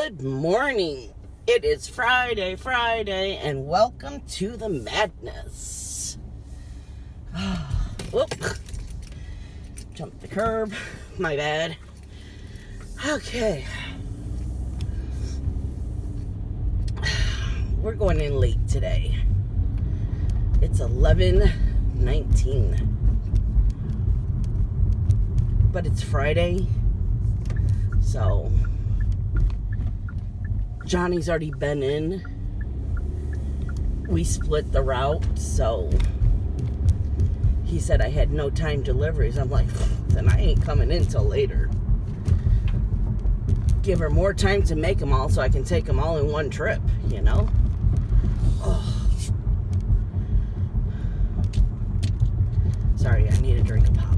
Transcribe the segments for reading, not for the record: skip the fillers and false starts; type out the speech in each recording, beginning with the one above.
Good morning. It is Friday, and welcome to the madness. Whoop. Jumped the curb. My bad. Okay. We're going in late today. It's 11:19. But it's Friday. So Johnny's already been in. We split the route, so he said I had no time deliveries. I'm like, then I ain't coming in till later. Give her more time to make them all so I can take them all in one trip, you know? Oh. Sorry, I need a drink of pop.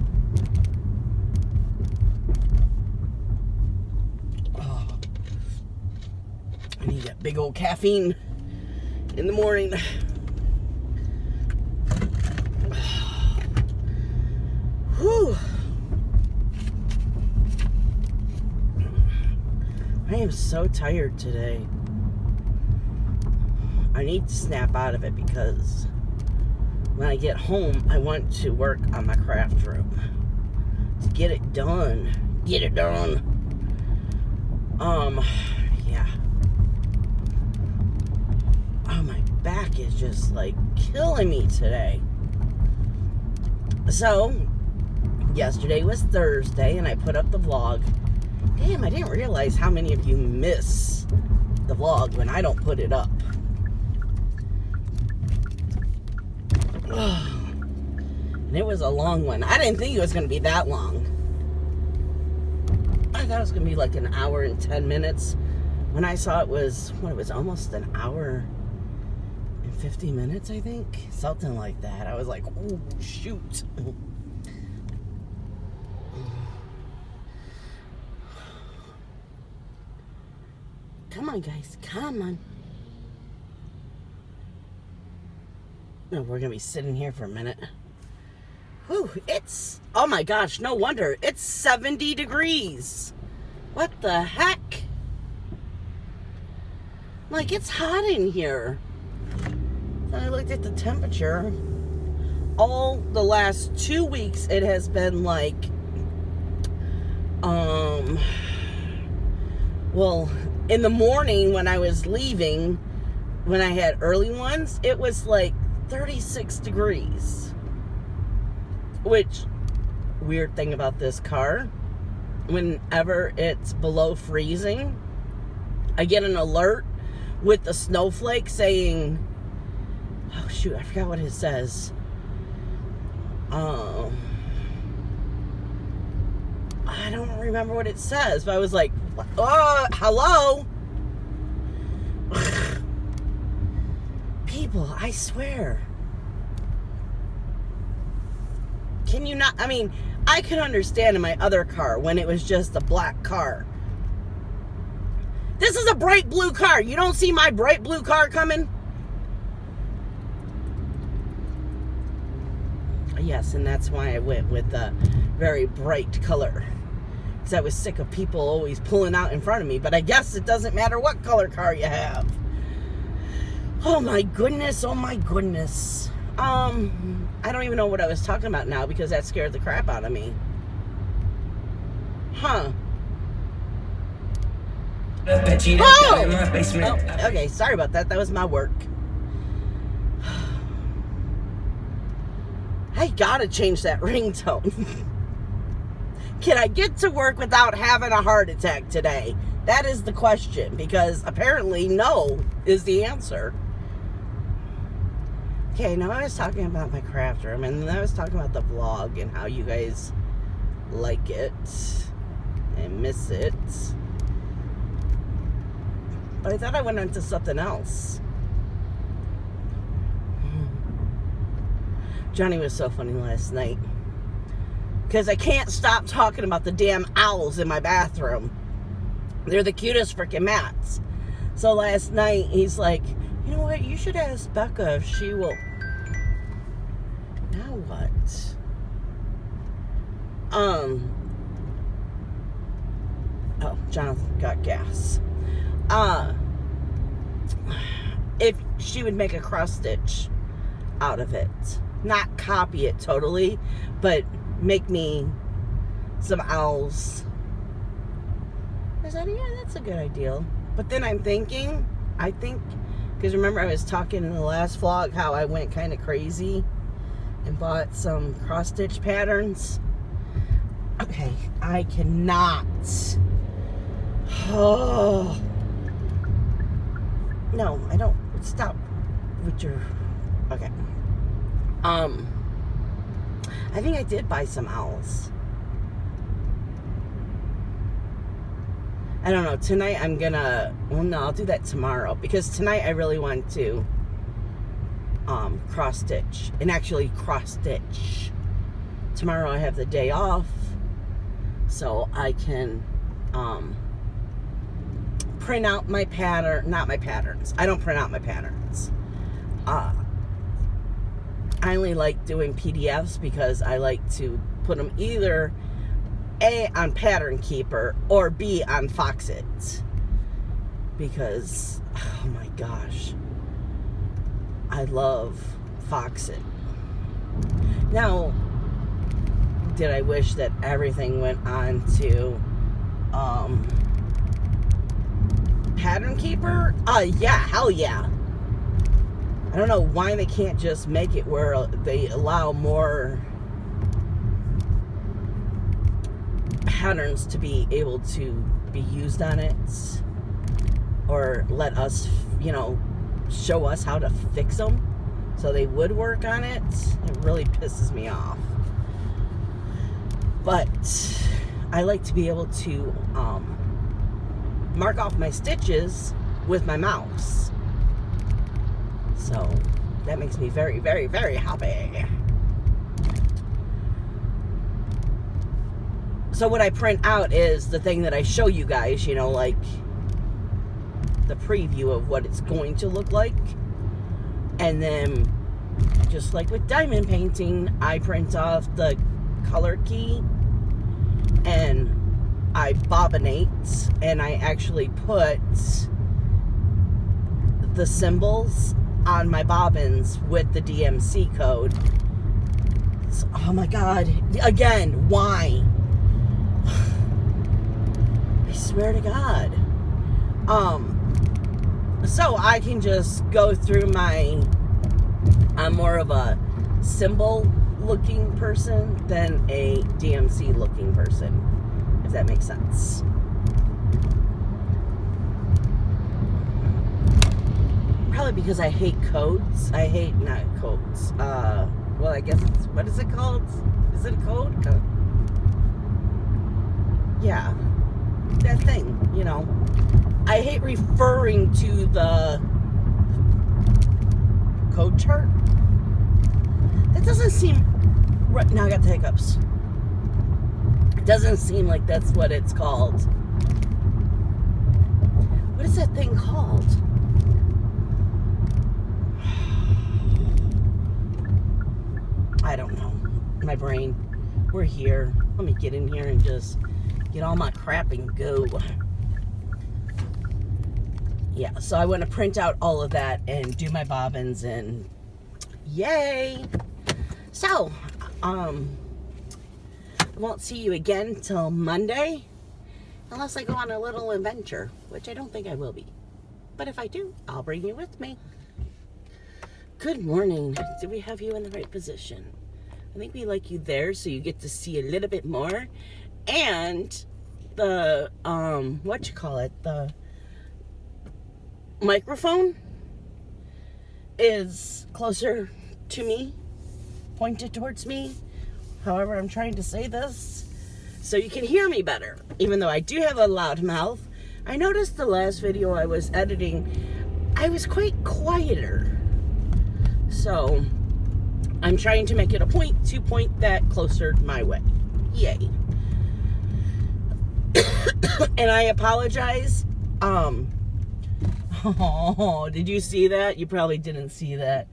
I need that big old caffeine in the morning. Whew. I am so tired today. I need to snap out of it because when I get home, I want to work on my craft room. To get it done. Get it done. Yeah. Oh, my back is just like killing me today. So, yesterday was Thursday and I put up the vlog. Damn, I didn't realize how many of you miss the vlog when I don't put it up. And it was a long one. I didn't think it was going to be that long. I thought it was going to be like an hour and 10 minutes. When I saw it was, it was almost an hour and 50 minutes, I think. Something like that. I was like, oh, shoot. Come on, guys. Come on. No, we're going to be sitting here for a minute. Whew, it's, oh my gosh, no wonder. It's 70 degrees. What the heck? Like, it's hot in here. Then I looked at the temperature. All the last 2 weeks, it has been like, well, in the morning when I was leaving, when I had early ones, it was like 36 degrees. Which, weird thing about this car, whenever it's below freezing, I get an alert with the snowflake saying, oh shoot, I forgot what it says. I don't remember what it says, but I was like, hello? People, I swear. Can you not, I mean, I could understand in my other car when it was just a black car. This is a bright blue car. You don't see my bright blue car coming? Yes, and that's why I went with a very bright color. Because I was sick of people always pulling out in front of me. But I guess it doesn't matter what color car you have. Oh my goodness, oh my goodness. I don't even know what I was talking about now because that scared the crap out of me. Huh. Oh, okay, sorry about that. That was my work. I gotta change that ringtone. Can I get to work without having a heart attack today? That is the question, because apparently no is the answer. Okay, now I was talking about my craft room, and then I was talking about the vlog and how you guys like it and miss it. But I thought I went into something else. Johnny was so funny last night. Because I can't stop talking about the damn owls in my bathroom. They're the cutest freaking mats. So last night, he's like, you know what? You should ask Becca if she will... Now what? Oh, Jonathan got gas. if she would make a cross stitch out of it. Not copy it totally, but make me some owls. I said, yeah, that's a good idea. But then I'm thinking, because remember I was talking in the last vlog how I went kind of crazy and bought some cross stitch patterns. Okay, I cannot. Oh. No, I don't. Stop with your... Okay. I think I did buy some owls. I don't know. Tonight I'm gonna... Well, no, I'll do that tomorrow. Because tonight I really want to cross stitch. And actually cross stitch. Tomorrow I have the day off. So I can print out my pattern. Not my patterns. I don't print out my patterns. I only like doing PDFs because I like to put them either A, on Pattern Keeper, or B, on Foxit. Because, oh my gosh, I love Foxit. Now, did I wish that everything went on to Pattern Keeper? Yeah, hell yeah. I don't know why they can't just make it where they allow more patterns to be able to be used on it, or let us, you know, show us how to fix them so they would work on it. It really pisses me off. But I like to be able to mark off my stitches with my mouse. So that makes me very, very, very happy. So what I print out is the thing that I show you guys, you know, like the preview of what it's going to look like. And then, just like with diamond painting, I print off the color key and I bobbinate, and I actually put the symbols on my bobbins with the DMC code. So, oh my god, again, why? I swear to God. So I can just go through my... I'm more of a symbol looking person than a DMC looking person, if that makes sense. Probably because I hate codes. I hate, not codes. Well, I guess it's, what is it called? Is it a code? Yeah. That thing, you know. I hate referring to the code chart. That doesn't seem right. Now I got the hiccups. It doesn't seem like that's what it's called. What is that thing called? I don't know. My brain. We're here. Let me get in here and just get all my crap and go. Yeah, so I want to print out all of that and do my bobbins, and yay! So, I won't see you again till Monday, unless I go on a little adventure, which I don't think I will be. But if I do, I'll bring you with me. Good morning. Did we have you in the right position? I think we like you there, so you get to see a little bit more. And the, the microphone is closer to me, pointed towards me. However, I'm trying to say this so you can hear me better, even though I do have a loud mouth. I noticed the last video I was editing, I was quite quieter. So I'm trying to make it a point to point that closer my way. Yay. And I apologize. Oh, did you see that? You probably didn't see that.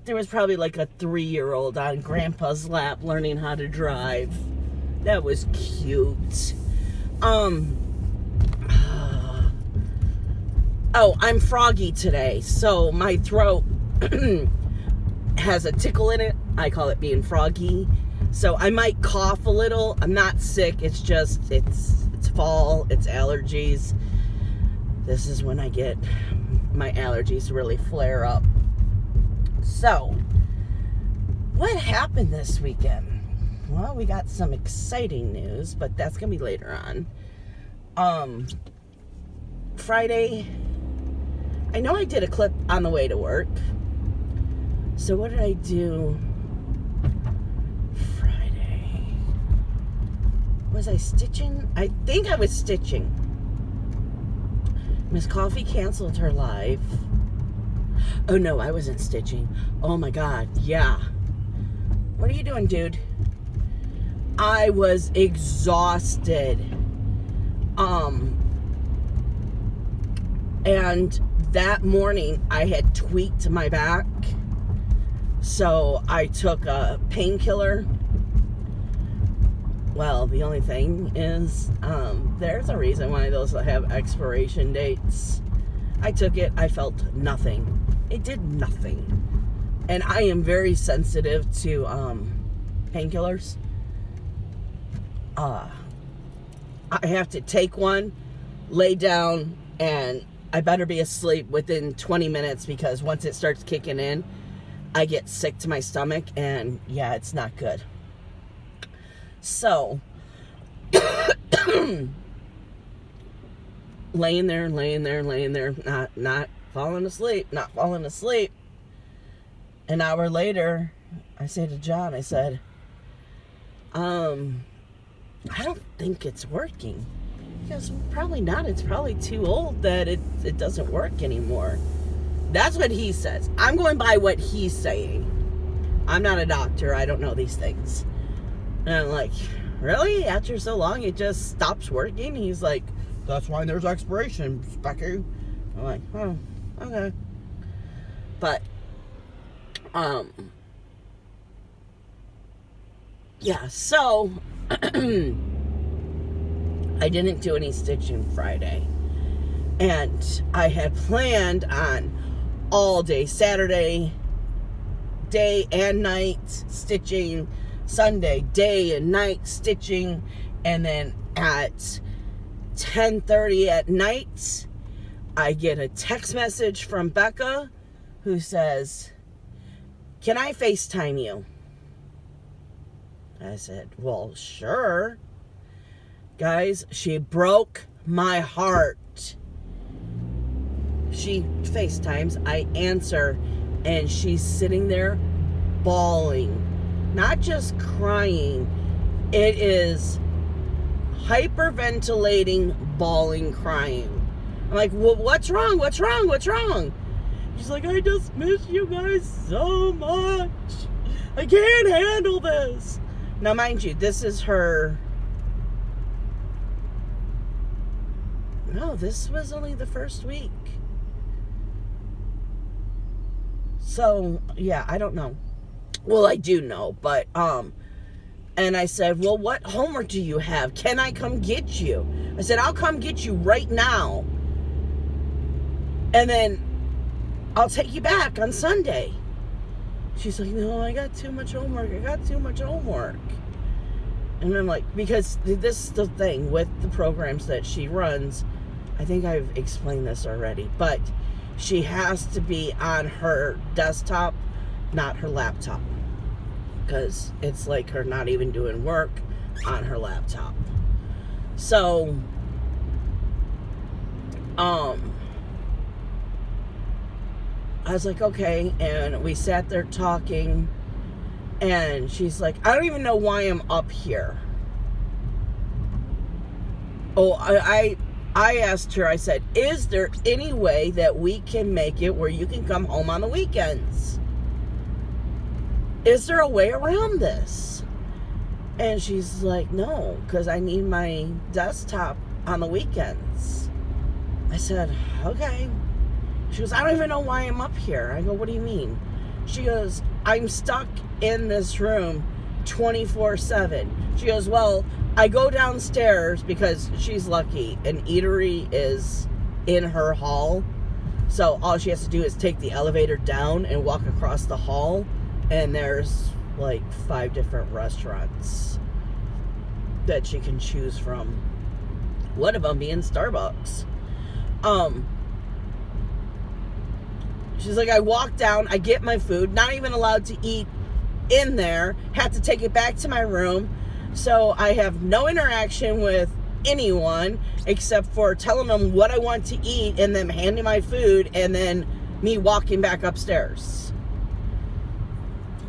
There was probably like a 3-year-old on Grandpa's lap learning how to drive. That was cute. Oh, I'm froggy today, so my throat has a tickle in it. I call it being froggy. So I might cough a little. I'm not sick. It's just, it's fall. It's allergies. This is when I get my allergies really flare up. So, what happened this weekend? Well, we got some exciting news, but that's going to be later on. Friday, I know I did a clip on the way to work. So what did I do Friday? Was I stitching? I think I was stitching. Miss Coffee canceled her live. Oh no, I wasn't stitching. Oh my God, yeah. What are you doing, dude? I was exhausted. And that morning I had tweaked my back. So I took a painkiller. Well, the only thing is, there's a reason why those have expiration dates. I took it, I felt nothing. It did nothing. And I am very sensitive to painkillers. I have to take one, lay down, and I better be asleep within 20 minutes because once it starts kicking in, I get sick to my stomach, and yeah, it's not good. So, laying there, not falling asleep. An hour later, I say to John, I said, I don't think it's working. He goes, well, probably not. It's probably too old that it doesn't work anymore. That's what he says. I'm going by what he's saying. I'm not a doctor. I don't know these things. And I'm like, really? After so long, it just stops working? He's like, that's why there's expiration, Becky. I'm like, oh, okay. But, yeah, so I didn't do any stitching Friday. And I had planned on all day Saturday, day and night stitching, Sunday, day and night stitching, and then at 10:30 at night, I get a text message from Becca who says, can I FaceTime you? I said, well, sure. Guys, she broke my heart. She FaceTimes, I answer, and she's sitting there bawling. Not just crying, it is hyperventilating, bawling, crying. I'm like, well, what's wrong? She's like, I just miss you guys so much. I can't handle this. Now, mind you, this is her... No, this was only the first week. So, yeah, I don't know. Well, I do know, but, and I said, well, what homework do you have? Can I come get you? I said, I'll come get you right now. And then I'll take you back on Sunday. She's like, no, I got too much homework. And I'm like, because this is the thing with the programs that she runs. I think I've explained this already, but she has to be on her desktop, not her laptop. Because it's like her not even doing work on her laptop. So, I was like, okay, and we sat there talking, and she's like, I don't even know why I'm up here. Oh, I asked her, I said, is there any way that we can make it where you can come home on the weekends? Is there a way around this? And she's like, no, because I need my desktop on the weekends. I said, okay. She goes, I don't even know why I'm up here. I go, what do you mean? She goes, I'm stuck in this room 24/7. She goes, well, I go downstairs because she's lucky. An eatery is in her hall. So all she has to do is take the elevator down and walk across the hall, and there's like 5 different restaurants that she can choose from. One of them being Starbucks. She's like, I walk down, I get my food, not even allowed to eat in there, have to take it back to my room. So I have no interaction with anyone except for telling them what I want to eat and them handing my food and then me walking back upstairs.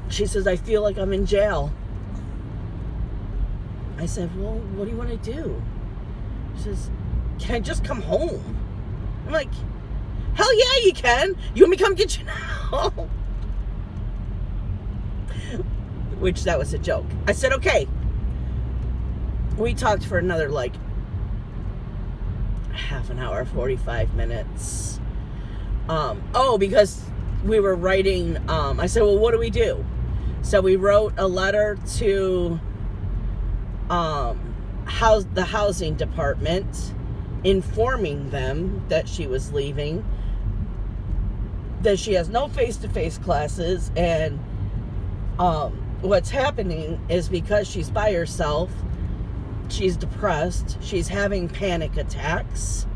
She says, I feel like I'm in jail. I said, well, what do you want to do? She says, can I just come home? I'm like, hell yeah, you can. You want me to come get you now? Which, that was a joke. I said, okay. We talked for another, like, half an hour, 45 minutes. Because we were writing, I said, well, what do we do? So we wrote a letter to the housing department, informing them that she was leaving, that she has no face-to-face classes, and what's happening is because she's by herself, she's depressed, she's having panic attacks.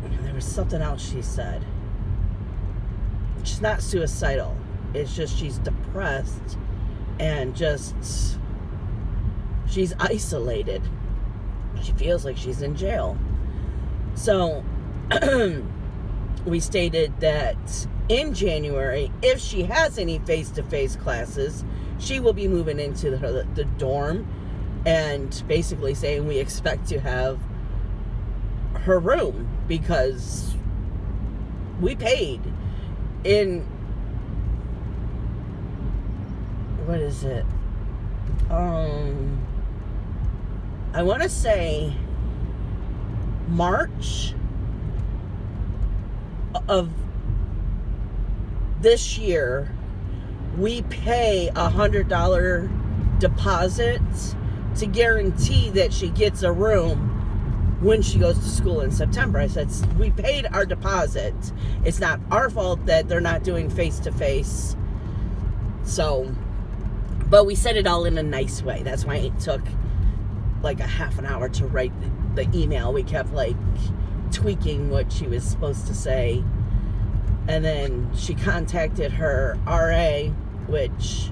And there was something else she said. She's not suicidal. It's just she's depressed and just she's isolated. She feels like she's in jail. So we stated that in January, if she has any face-to-face classes, she will be moving into the dorm, and basically saying we expect to have her room because we paid in, what is it? I want to say March of this year, we pay $100 deposit to guarantee that she gets a room when she goes to school in September. I said, we paid our deposit. It's not our fault that they're not doing face-to-face. So, but we said it all in a nice way. That's why it took like a half an hour to write the email. We kept like tweaking what she was supposed to say. And then she contacted her RA, which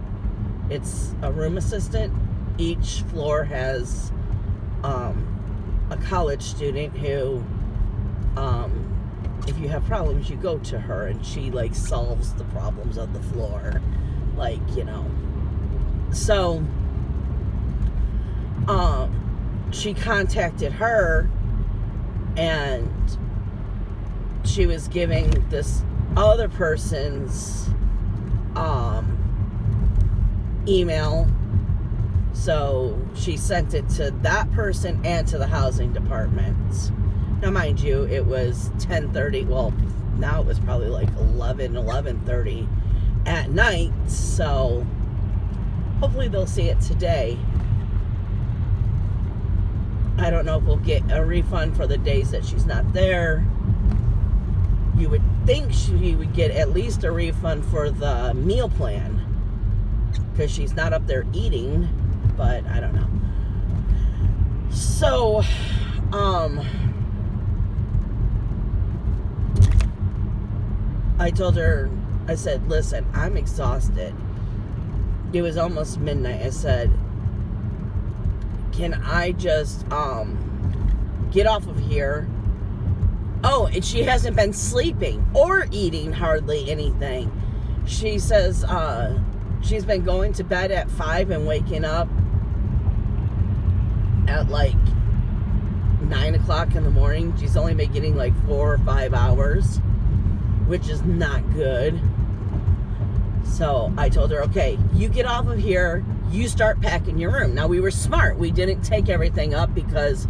it's a room assistant. Each floor has a college student who, if you have problems, you go to her and she like solves the problems of the floor. Like, you know. So, she contacted her and she was giving this other person's email. So she sent it to that person and to the housing department. Now, mind you, it was 10:30. Well, now it was probably like 11:30 at night. So hopefully they'll see it today. I don't know if we'll get a refund for the days that she's not there. You would think she would get at least a refund for the meal plan, because she's not up there eating, but I don't know. So, I told her, I said, listen, I'm exhausted. It was almost midnight. I said, can I just get off of here? Oh, and she hasn't been sleeping or eating hardly anything. She says she's been going to bed at 5 and waking up at like 9 o'clock in the morning. She's only been getting like 4 or 5 hours, which is not good. So I told her, okay, you get off of here, you start packing your room. Now, we were smart. We didn't take everything up because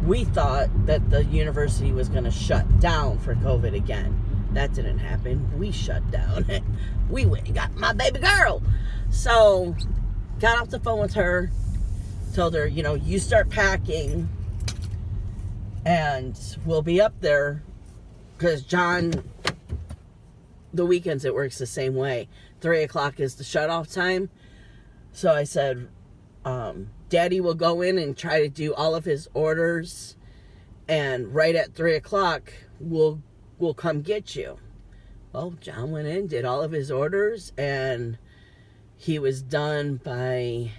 we thought that the university was going to shut down for COVID again. That didn't happen. We shut down. We went and got my baby girl. So, got off the phone with her, told her, you know, you start packing. And we'll be up there because John, the weekends it works the same way. 3 o'clock is the shut-off time. So I said, Daddy will go in and try to do all of his orders, and right at 3 o'clock, we'll come get you. Well, John went in, did all of his orders, and he was done by,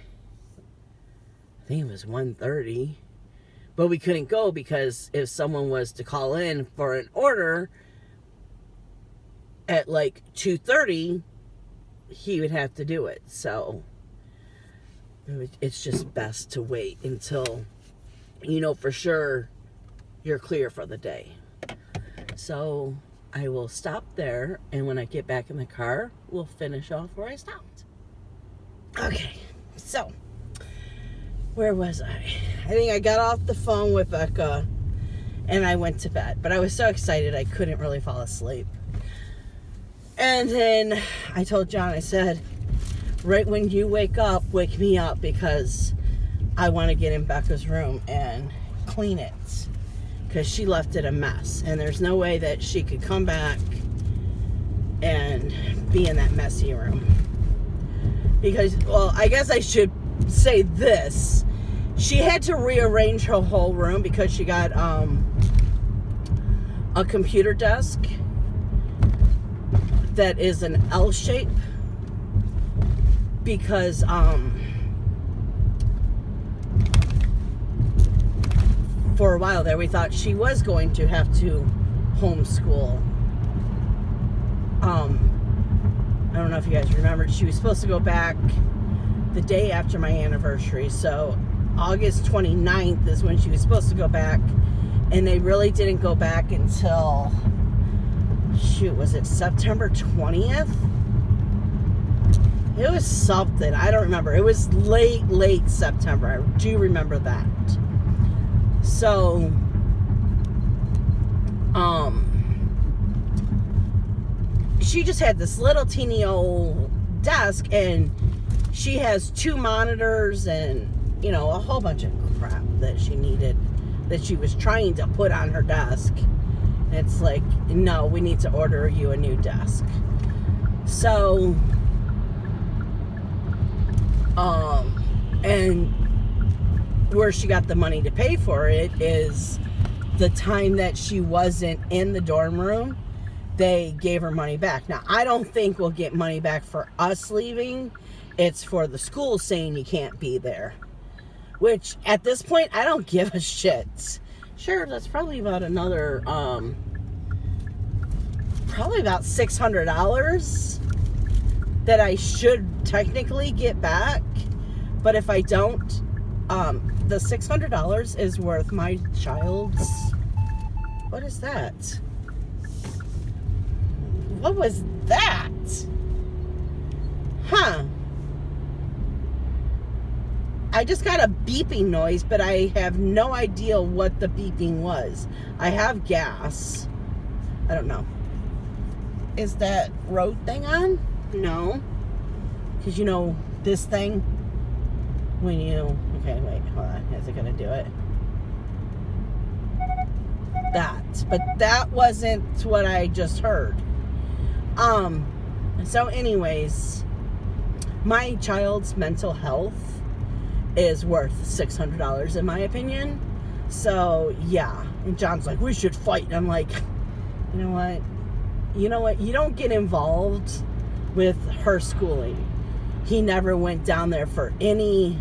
I think it was 1:30. But we couldn't go because if someone was to call in for an order at like 2:30, he would have to do it. So it's just best to wait until you know for sure you're clear for the day. So I will stop there, and when I get back in the car, we'll finish off where I stopped. Okay, so where was I? I think I got off the phone with Becca and I went to bed. But I was so excited I couldn't really fall asleep. And then I told John, I said, right when you wake up, wake me up because I want to get in Becca's room and clean it. Because she left it a mess. And there's no way that she could come back and be in that messy room. Because, well, I guess I should say this. She had to rearrange her whole room because she got a computer desk that is an L shape, because for a while there we thought she was going to have to homeschool. I don't know if you guys remember, she was supposed to go back the day after my anniversary, so August 29th is when she was supposed to go back, and they really didn't go back until, shoot, was it September 20th? It was something, I don't remember. It was late September. I do remember that. So, she just had this little teeny old desk, and she has 2 monitors and, you know, a whole bunch of crap that she needed, that she was trying to put on her desk. It's like, no, we need to order you a new desk. So, and where she got the money to pay for it is the time that she wasn't in the dorm room, they gave her money back. Now, I don't think we'll get money back for us leaving. It's for the school saying you can't be there. Which, at this point, I don't give a shit. Sure, that's probably about another, probably about $600 that I should technically get back. But if I don't, the $600 is worth my child's... What is that? What was that? Huh. I just got a beeping noise, but I have no idea what the beeping was. I have gas. I don't know. Is that road thing on? No. Because you know, this thing, when you... Okay, wait, hold on. Is it going to do it? That. But that wasn't what I just heard. So anyways, my child's mental health is worth $600 in my opinion. So yeah, and John's like, we should fight. And I'm like, you know what, you don't get involved with her schooling. He never went down there for any,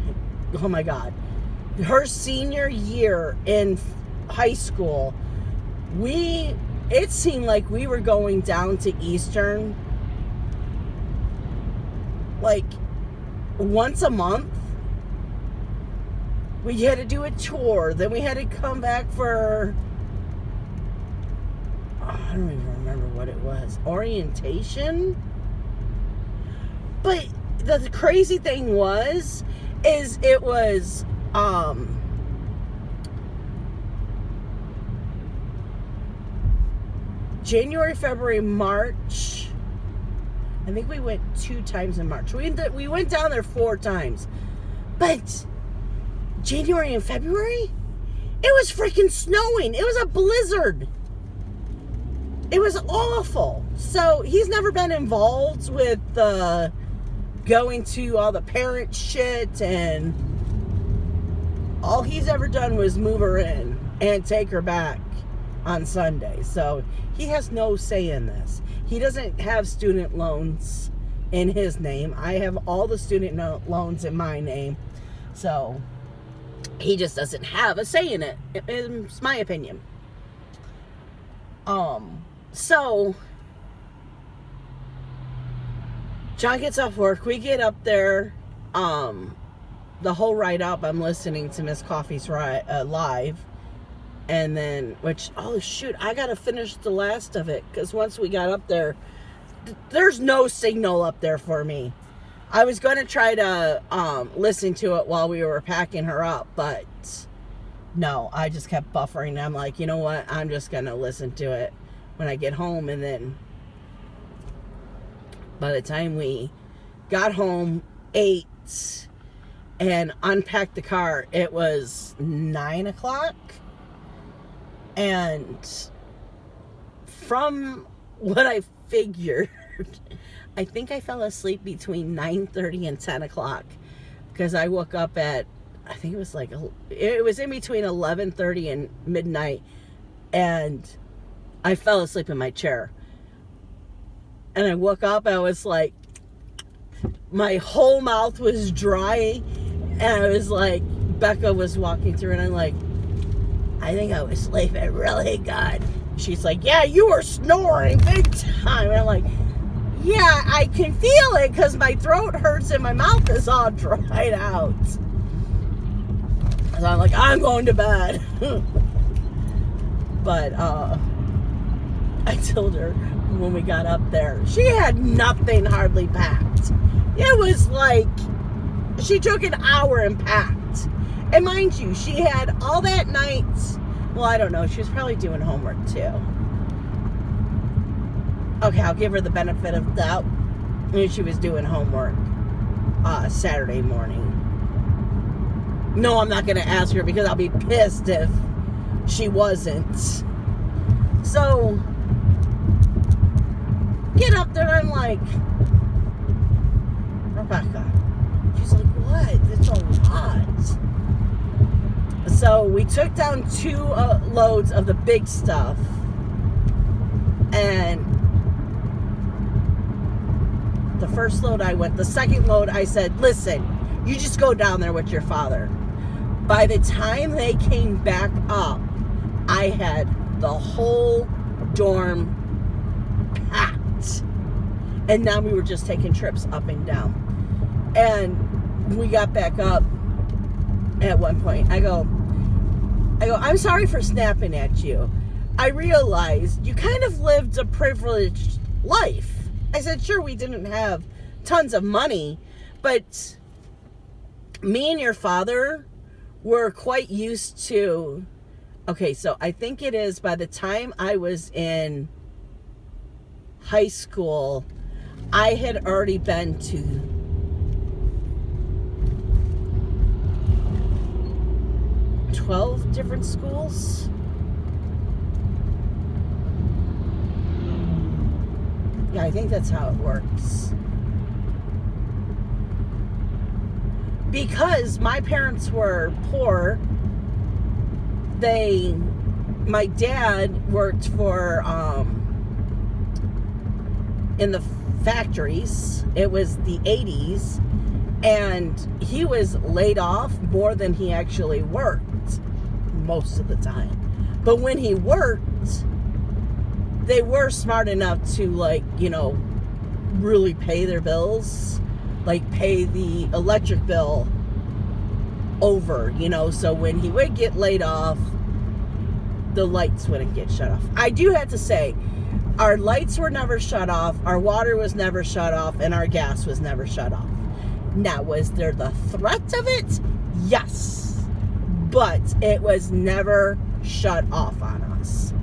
oh my God, her senior year in high school, it seemed like we were going down to Eastern like once a month. We had to do a tour. Then we had to come back for, I don't even remember what it was. Orientation? But the crazy thing was, it was, January, February, March. I think we went 2 times in March. We went down there 4 times. But January and February, It was freaking snowing. It was a blizzard. It was awful. So he's never been involved with going to all the parent shit, and all he's ever done was move her in and take her back on Sunday. So he has no say in this. He doesn't have student loans in his name. I have all the student loans in my name. So he just doesn't have a say in it. It's my opinion. So John gets off work. We get up there. The whole ride up, I'm listening to Miss Coffee's live. And then, oh shoot, I gotta finish the last of it. Because once we got up there, there's no signal up there for me. I was going to try to listen to it while we were packing her up. But no, I just kept buffering. I'm like, you know what? I'm just going to listen to it when I get home. And then by the time we got home, ate, and unpacked the car, it was 9 o'clock. And from what I figured, I think I fell asleep between 9:30 and 10 o'clock. Because I woke up at, I think it was in between 11:30 and midnight. And I fell asleep in my chair. And I woke up, I was like, my whole mouth was dry. And I was like, Becca was walking through, and I'm like, I think I was sleeping really good. She's like, yeah, you were snoring big time. And I'm like, yeah, I can feel it because my throat hurts and my mouth is all dried out. So I'm like, I'm going to bed. But I told her when we got up there, she had nothing hardly packed. It was like, she took an hour and packed. And mind you, she had all that night. Well, I don't know. She was probably doing homework too. Okay, I'll give her the benefit of the doubt. She was doing homework Saturday morning. No, I'm not going to ask her because I'll be pissed if she wasn't. So, get up there, I'm like, Rebecca. She's like, what? It's a lot. So we took down 2 loads of the big stuff. And the first load the second load I said, listen, you just go down there with your father. By the time they came back up, I had the whole dorm packed. And now we were just taking trips up and down. And we got back up at one point. I go, I'm sorry for snapping at you. I realized you kind of lived a privileged life. I said, sure, we didn't have tons of money, but me and your father were quite used to, okay, so I think it is by the time I was in high school, I had already been to 12 different schools. Yeah, I think that's how it works. Because my parents were poor, my dad worked for, in the factories. It was the 80s, and he was laid off more than he actually worked most of the time. But when he worked, they were smart enough to, like, you know, really pay their bills, like pay the electric bill over, you know, so when he would get laid off, the lights wouldn't get shut off. I do have to say, our lights were never shut off, our water was never shut off, and our gas was never shut off. Now, was there the threat of it? Yes. But it was never shut off on us.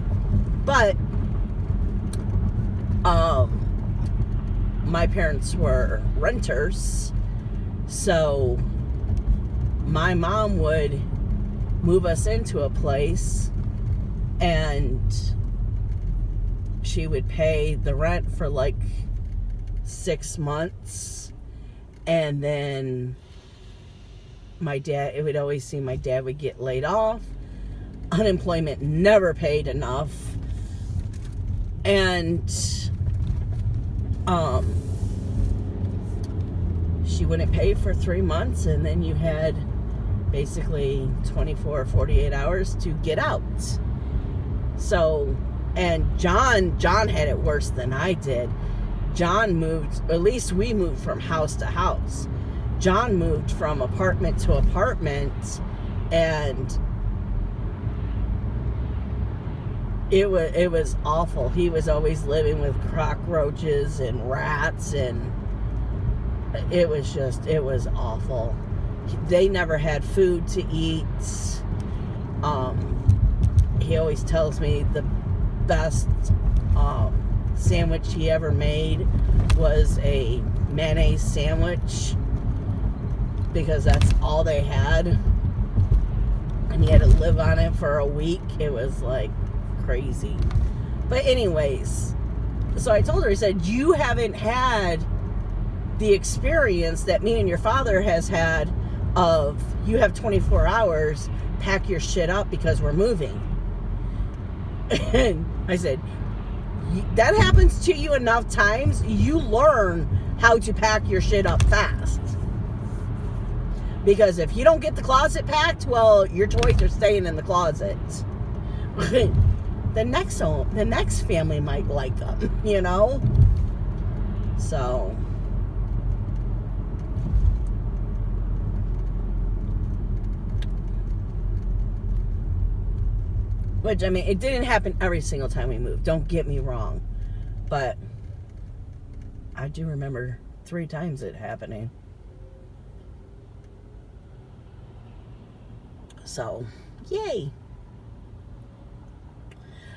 But my parents were renters, so my mom would move us into a place, and she would pay the rent for like 6 months, and then it would always seem my dad would get laid off. Unemployment never paid enough, and she wouldn't pay for 3 months, and then you had basically 24 or 48 hours to get out. So, and John had it worse than I did. John moved, at least we moved from house to house. John moved from apartment to apartment, and it was awful. He was always living with cockroaches and rats, and it was awful. They never had food to eat. He always tells me the best sandwich he ever made was a mayonnaise sandwich, because that's all they had, and he had to live on it for a week. It was like crazy. But anyways, so I told her, I said, you haven't had the experience that me and your father has had of, you have 24 hours, pack your shit up because we're moving. And I said, that happens to you enough times, you learn how to pack your shit up fast. Because if you don't get the closet packed, well, your toys are staying in the closet. The next family might like them, you know? So, which, I mean, it didn't happen every single time we moved. Don't get me wrong. But I do remember 3 times it happening. So, yay.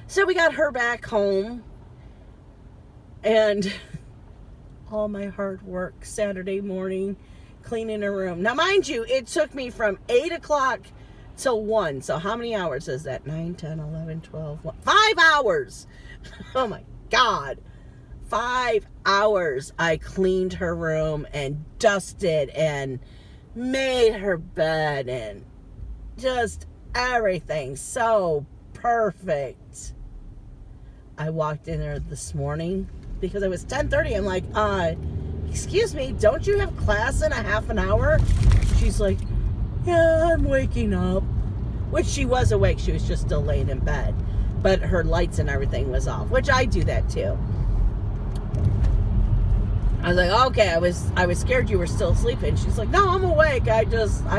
So we got her back home. And all my hard work Saturday morning cleaning her room. Now, mind you, it took me from 8 o'clock till 1. So how many hours is that? 9, 10, 11, 12, 1, 5 hours. Oh my God. 5 hours I cleaned her room and dusted and made her bed and just everything so perfect. I walked in there this morning because it was 10:30. I'm like, excuse me, don't you have class in a half an hour? She's like, yeah, I'm waking up. Which she was awake. She was just still laying in bed. But her lights and everything was off. Which I do that too. I was like, okay, I was scared you were still sleeping. She's like, no, I'm awake. I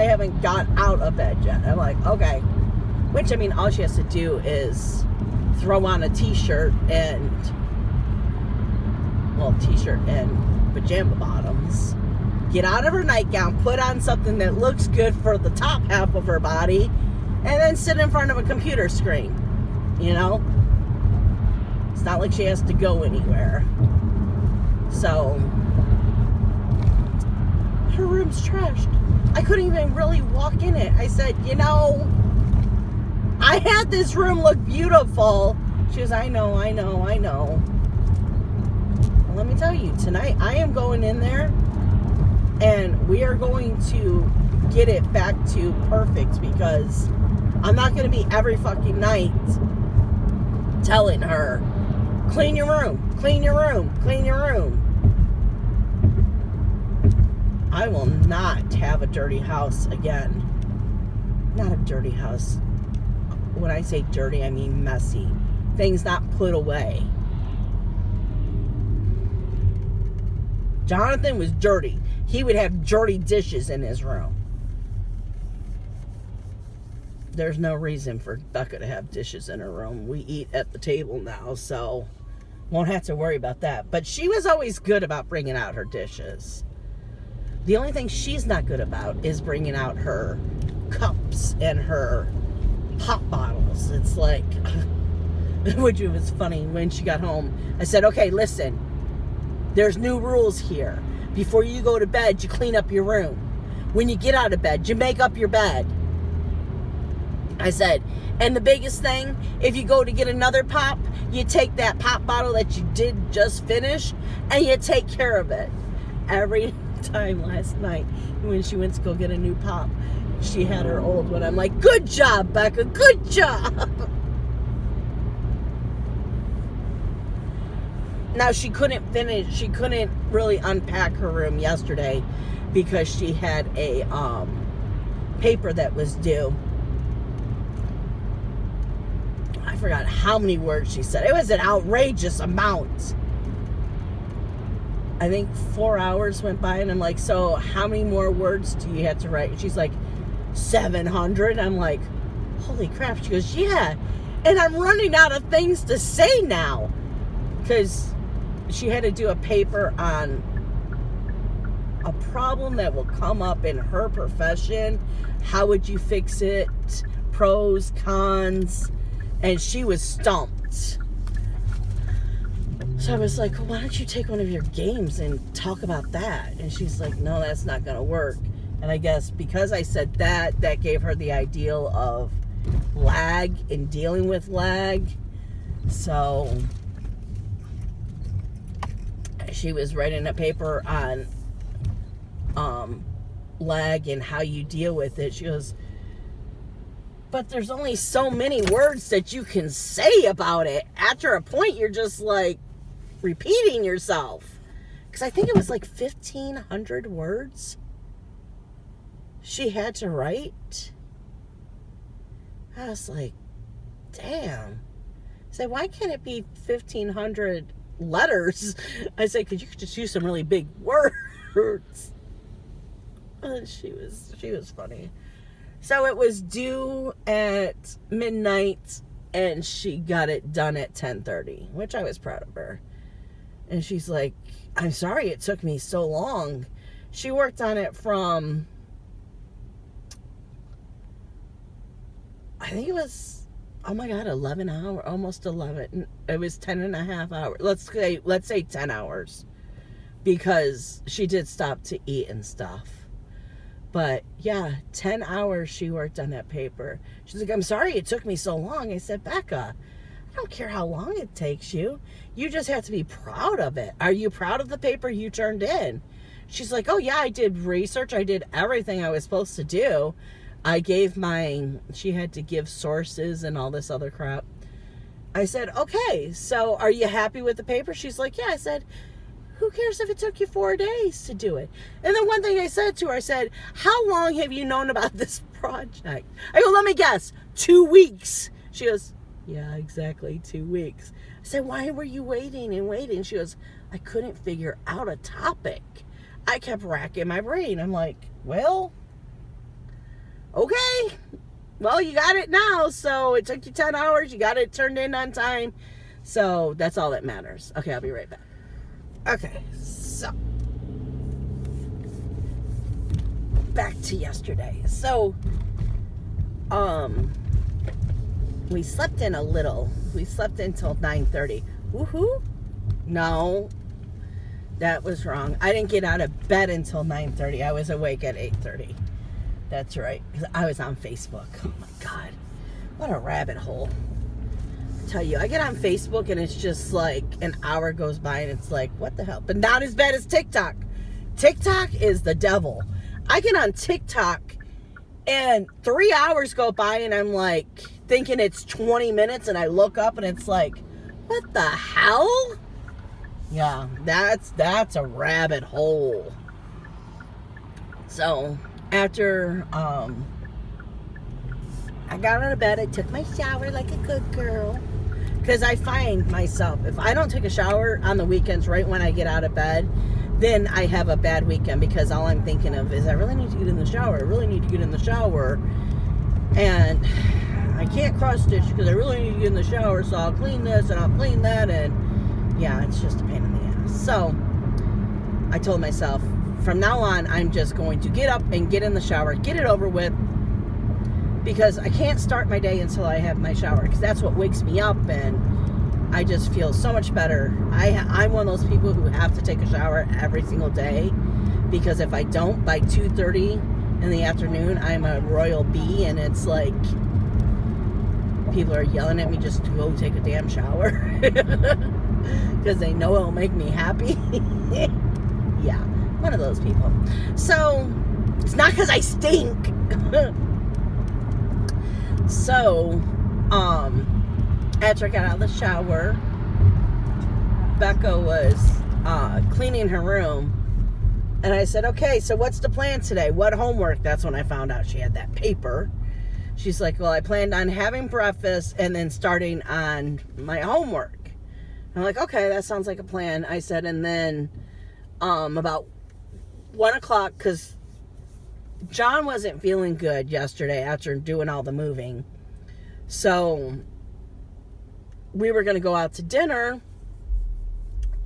haven't got out of bed yet. I'm like, okay. Which, I mean, all she has to do is throw on a t-shirt and pajama bottoms. Get out of her nightgown, put on something that looks good for the top half of her body, and then sit in front of a computer screen. You know? It's not like she has to go anywhere. So, her room's trashed. I couldn't even really walk in it. I said, you know, I had this room look beautiful. She goes, I know. Well, let me tell you, tonight I am going in there and we are going to get it back to perfect, because I'm not going to be every fucking night telling her, clean your room, clean your room, clean your room. I will not have a dirty house again. Not a dirty house. When I say dirty, I mean messy. Things not put away. Jonathan was dirty. He would have dirty dishes in his room. There's no reason for Becca to have dishes in her room. We eat at the table now, so won't have to worry about that. But she was always good about bringing out her dishes. The only thing she's not good about is bringing out her cups and her pop bottles. It's like, which was funny when she got home. I said, okay, listen, there's new rules here. Before you go to bed, you clean up your room. When you get out of bed, you make up your bed. I said, and the biggest thing, if you go to get another pop, you take that pop bottle that you did just finish and you take care of it. Every time last night when she went to go get a new pop, she had her old one. I'm like, good job, Becca, good job. Now she couldn't really unpack her room yesterday because she had a paper that was due. I forgot how many words she said. It was an outrageous amount. I think 4 hours went by, and I'm like, so how many more words do you have to write? And she's like, 700. I'm like, holy crap. She goes, yeah, and I'm running out of things to say now, because she had to do a paper on a problem that will come up in her profession. How would you fix it? Pros, cons. And she was stumped. So I was like, well, why don't you take one of your games and talk about that? And she's like, no, that's not going to work. And I guess because I said that gave her the ideal of lag and dealing with lag. So she was writing a paper on lag and how you deal with it. She goes, but there's only so many words that you can say about it. After a point, you're just like repeating yourself. Because I think it was like 1,500 words she had to write. I was like, damn. I said, why can't it be 1,500 letters? I said, because you could just use some really big words. She was funny. So it was due at midnight, and she got it done at 10:30, which I was proud of her. And she's like, I'm sorry it took me so long. She worked on it from, I think it was, oh my God, 11 hours, almost 11. It was 10 and a half hours. Let's say 10 hours, because she did stop to eat and stuff. But yeah, 10 hours she worked on that paper. She's like, I'm sorry it took me so long. I said, Becca, I don't care how long it takes you. You just have to be proud of it. Are you proud of the paper you turned in? She's like, oh yeah, I did research. I did everything I was supposed to do. I gave she had to give sources and all this other crap. I said, okay, so are you happy with the paper? She's like, yeah. I said, who cares if it took you 4 days to do it? And then one thing I said to her, I said, how long have you known about this project? I go, let me guess, 2 weeks. She goes, yeah, exactly, 2 weeks. I said, why were you waiting and waiting? She goes, I couldn't figure out a topic. I kept racking my brain. I'm like, well, okay. Well, you got it now. So it took you 10 hours. You got it turned in on time. So that's all that matters. Okay, I'll be right back. Okay, so back to yesterday. So, we slept in a little. We slept until 9:30. Woohoo! No, that was wrong. I didn't get out of bed until 9:30. I was awake at 8:30. That's right, because I was on Facebook. Oh my God, what a rabbit hole. Tell you, I get on Facebook and it's just like an hour goes by and it's like, what the hell? But not as bad as TikTok. TikTok is the devil. I get on TikTok and 3 hours go by and I'm like thinking it's 20 minutes and I look up and it's like, what the hell? Yeah, that's a rabbit hole. So after I got out of bed, I took my shower like a good girl. Because I find myself, if I don't take a shower on the weekends right when I get out of bed, then I have a bad weekend, because all I'm thinking of is I really need to get in the shower. I really need to get in the shower. And I can't cross stitch because I really need to get in the shower, so I'll clean this and I'll clean that. And yeah, it's just a pain in the ass. So I told myself, from now on, I'm just going to get up and get in the shower, get it over with. Because I can't start my day until I have my shower, because that's what wakes me up and I just feel so much better. I'm one of those people who have to take a shower every single day, because if I don't, by 2:30 in the afternoon, I'm a royal bee, and it's like, people are yelling at me just to go take a damn shower because they know it'll make me happy. Yeah, one of those people. So it's not because I stink. So after I got out of the shower, Becca was cleaning her room, and I said, okay, so what's the plan today? What homework? That's when I found out she had that paper. She's like, well, I planned on having breakfast and then starting on my homework. I'm like, okay, that sounds like a plan. I said, and then about 1 o'clock, because John wasn't feeling good yesterday after doing all the moving. So we were going to go out to dinner.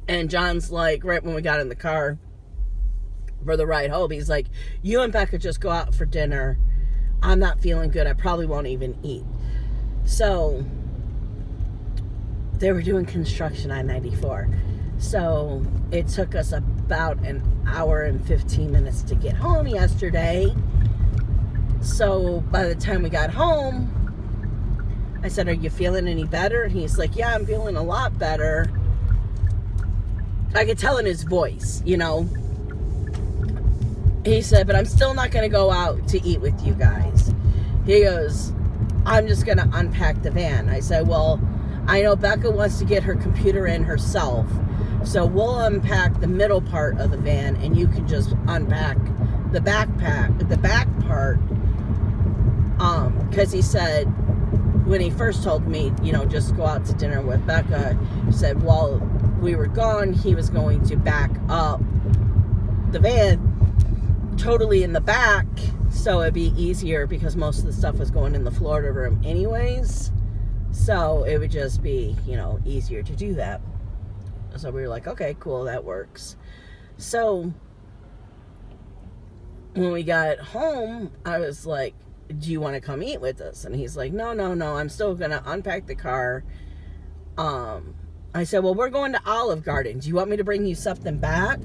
And John's like, right when we got in the car for the ride home, he's like, you and Becca just go out for dinner. I'm not feeling good. I probably won't even eat. So they were doing construction on 94. So it took us about an hour and 15 minutes to get home yesterday. So by the time we got home, I said, are you feeling any better? And he's like, yeah, I'm feeling a lot better. I could tell in his voice, you know. He said, but I'm still not going to go out to eat with you guys. He goes, I'm just going to unpack the van. I said, well, I know Becca wants to get her computer in herself, so we'll unpack the middle part of the van, and you can just unpack the back part. Because he said, when he first told me, you know, just go out to dinner with Becca, he said, while we were gone, he was going to back up the van totally in the back, so it'd be easier because most of the stuff was going in the Florida room anyways. So it would just be, you know, easier to do that. So we were like, okay, cool, that works. So when we got home, I was like, do you want to come eat with us? And he's like, no, I'm still going to unpack the car. I said, well, we're going to Olive Garden. Do you want me to bring you something back?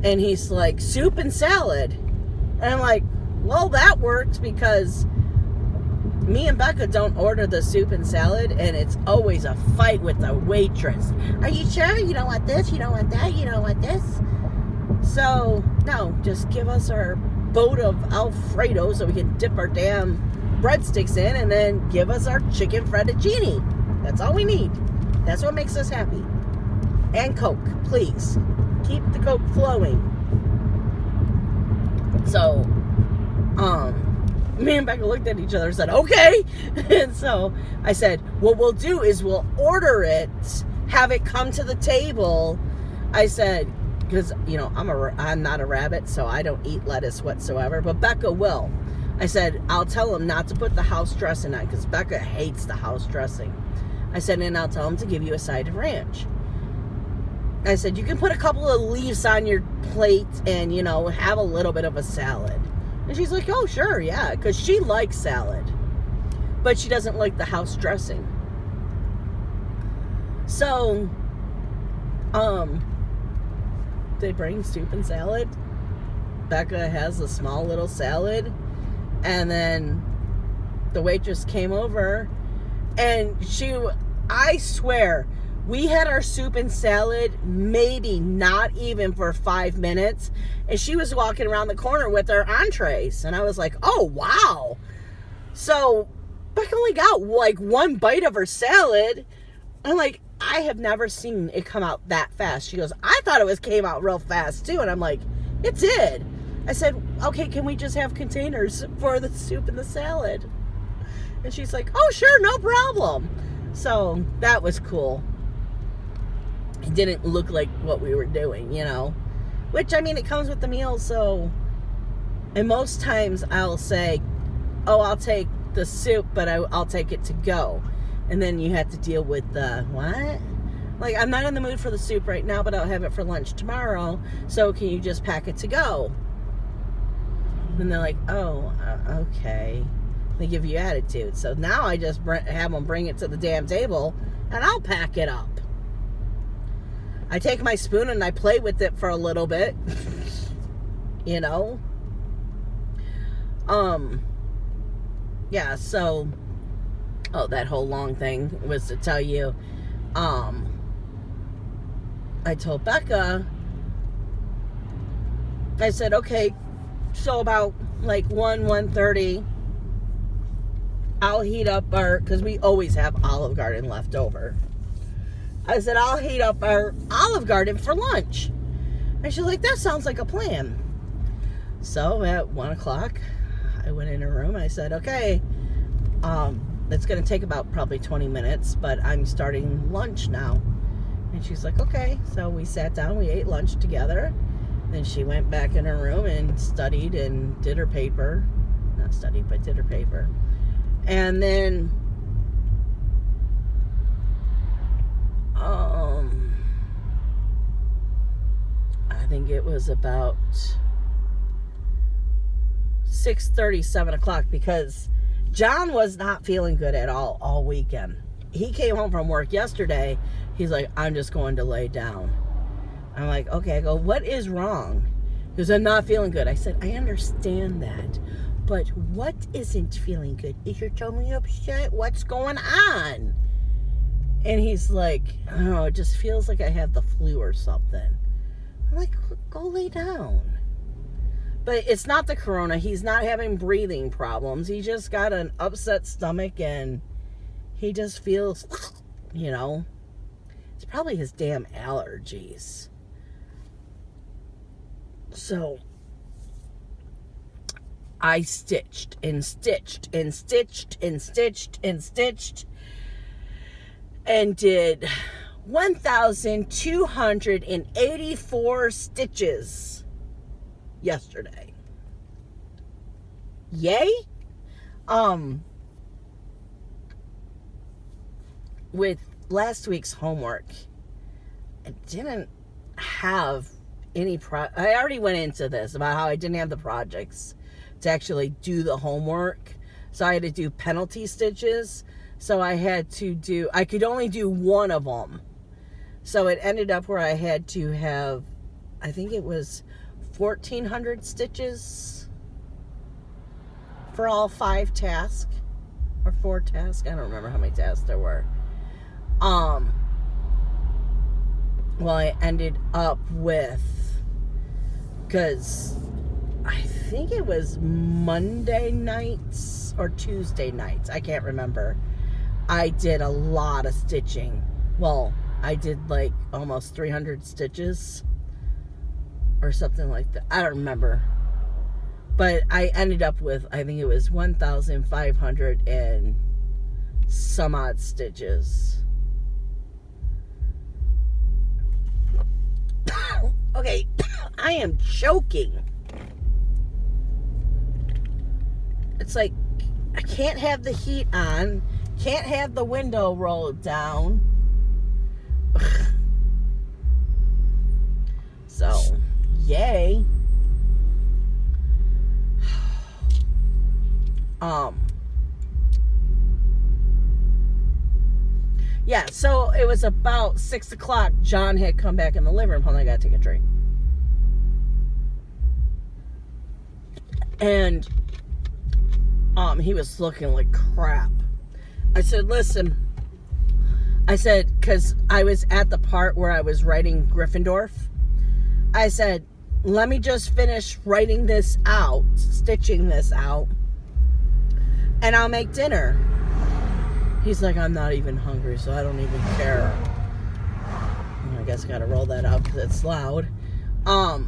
And he's like, soup and salad. And I'm like, well, that works because me and Becca don't order the soup and salad, and it's always a fight with the waitress. Are you sure you don't want this? You don't want that? You don't want this? So, no, just give us our boat of Alfredo so we can dip our damn breadsticks in, and then give us our chicken fettuccine. That's all we need. That's what makes us happy. And Coke, please. Keep the Coke flowing. So, me and Becca looked at each other and said, okay. And so I said, what we'll do is we'll order it, have it come to the table. I said, because, you know, I'm not a rabbit, so I don't eat lettuce whatsoever, but Becca will. I said, I'll tell him not to put the house dressing on, because Becca hates the house dressing. I said, and I'll tell him to give you a side of ranch. I said, you can put a couple of leaves on your plate and, you know, have a little bit of a salad. And she's like, oh, sure, yeah, because she likes salad. But she doesn't like the house dressing. So, they bring soup and salad. Becca has a small little salad. And then the waitress came over. And I swear, we had our soup and salad maybe not even for 5 minutes. And she was walking around the corner with her entrees. And I was like, oh, wow. So Becca only got like one bite of her salad. I'm like, I have never seen it come out that fast. She goes, I thought it came out real fast too. And I'm like, it did. I said, okay, can we just have containers for the soup and the salad? And she's like, oh, sure, no problem. So that was cool. It didn't look like what we were doing, you know. Which, I mean, it comes with the meal, so. And most times I'll say, oh, I'll take the soup, but I'll take it to go. And then you have to deal with the, what? Like, I'm not in the mood for the soup right now, but I'll have it for lunch tomorrow. So can you just pack it to go? And they're like, oh, okay. They give you attitude. So now I just have them bring it to the damn table, and I'll pack it up. I take my spoon and I play with it for a little bit. You know? Yeah, so Oh, that whole long thing was to tell you, I told Becca, I said, okay, so about like 1:30, I'll heat up because we always have Olive Garden left over. I said, I'll heat up our Olive Garden for lunch. And she's like, that sounds like a plan. So at 1 o'clock, I went in her room. I said, okay, it's going to take about probably 20 minutes, but I'm starting lunch now. And she's like, okay. So we sat down, we ate lunch together. Then she went back in her room and studied and did her paper. Not studied, but did her paper. And then I think it was about 6:30, 7 o'clock, because John was not feeling good at all weekend. He came home from work yesterday. He's like, I'm just going to lay down. I'm like, okay. I go, what is wrong? He goes, I'm not feeling good. I said, I understand that. But what isn't feeling good? Is your tummy upset? What's going on? And he's like, I don't know, it just feels like I have the flu or something. I'm like, go lay down. But it's not the corona. He's not having breathing problems. He just got an upset stomach and he just feels, it's probably his damn allergies. So I stitched and stitched and stitched and stitched and stitched and did 1,284 stitches yesterday. Yay? With last week's homework, I didn't have any I already went into this about how I didn't have the projects to actually do the homework. So I had to do penalty stitches. So I could only do one of them. So it ended up where I had to have, I think it was 1,400 stitches for all 5 tasks or 4 tasks. I don't remember how many tasks there were. Well, I ended up with, because I think it was Monday nights or Tuesday nights, I can't remember, I did a lot of stitching. Well, I did like almost 300 stitches or something like that. I don't remember. But I ended up with, I think it was 1,500 and some odd stitches. Okay, I am choking. It's like, I can't have the heat on, can't have the window rolled down. So, yay. Yeah, so it was about 6 o'clock. John had come back in the living room. Hold on, I gotta take a drink. And he was looking like crap. I said, listen. I said, because I was at the part where I was writing Gryffindor. I said, let me just finish writing this out, stitching this out, and I'll make dinner. He's like, I'm not even hungry, so I don't even care. I guess I gotta roll that up because it's loud. I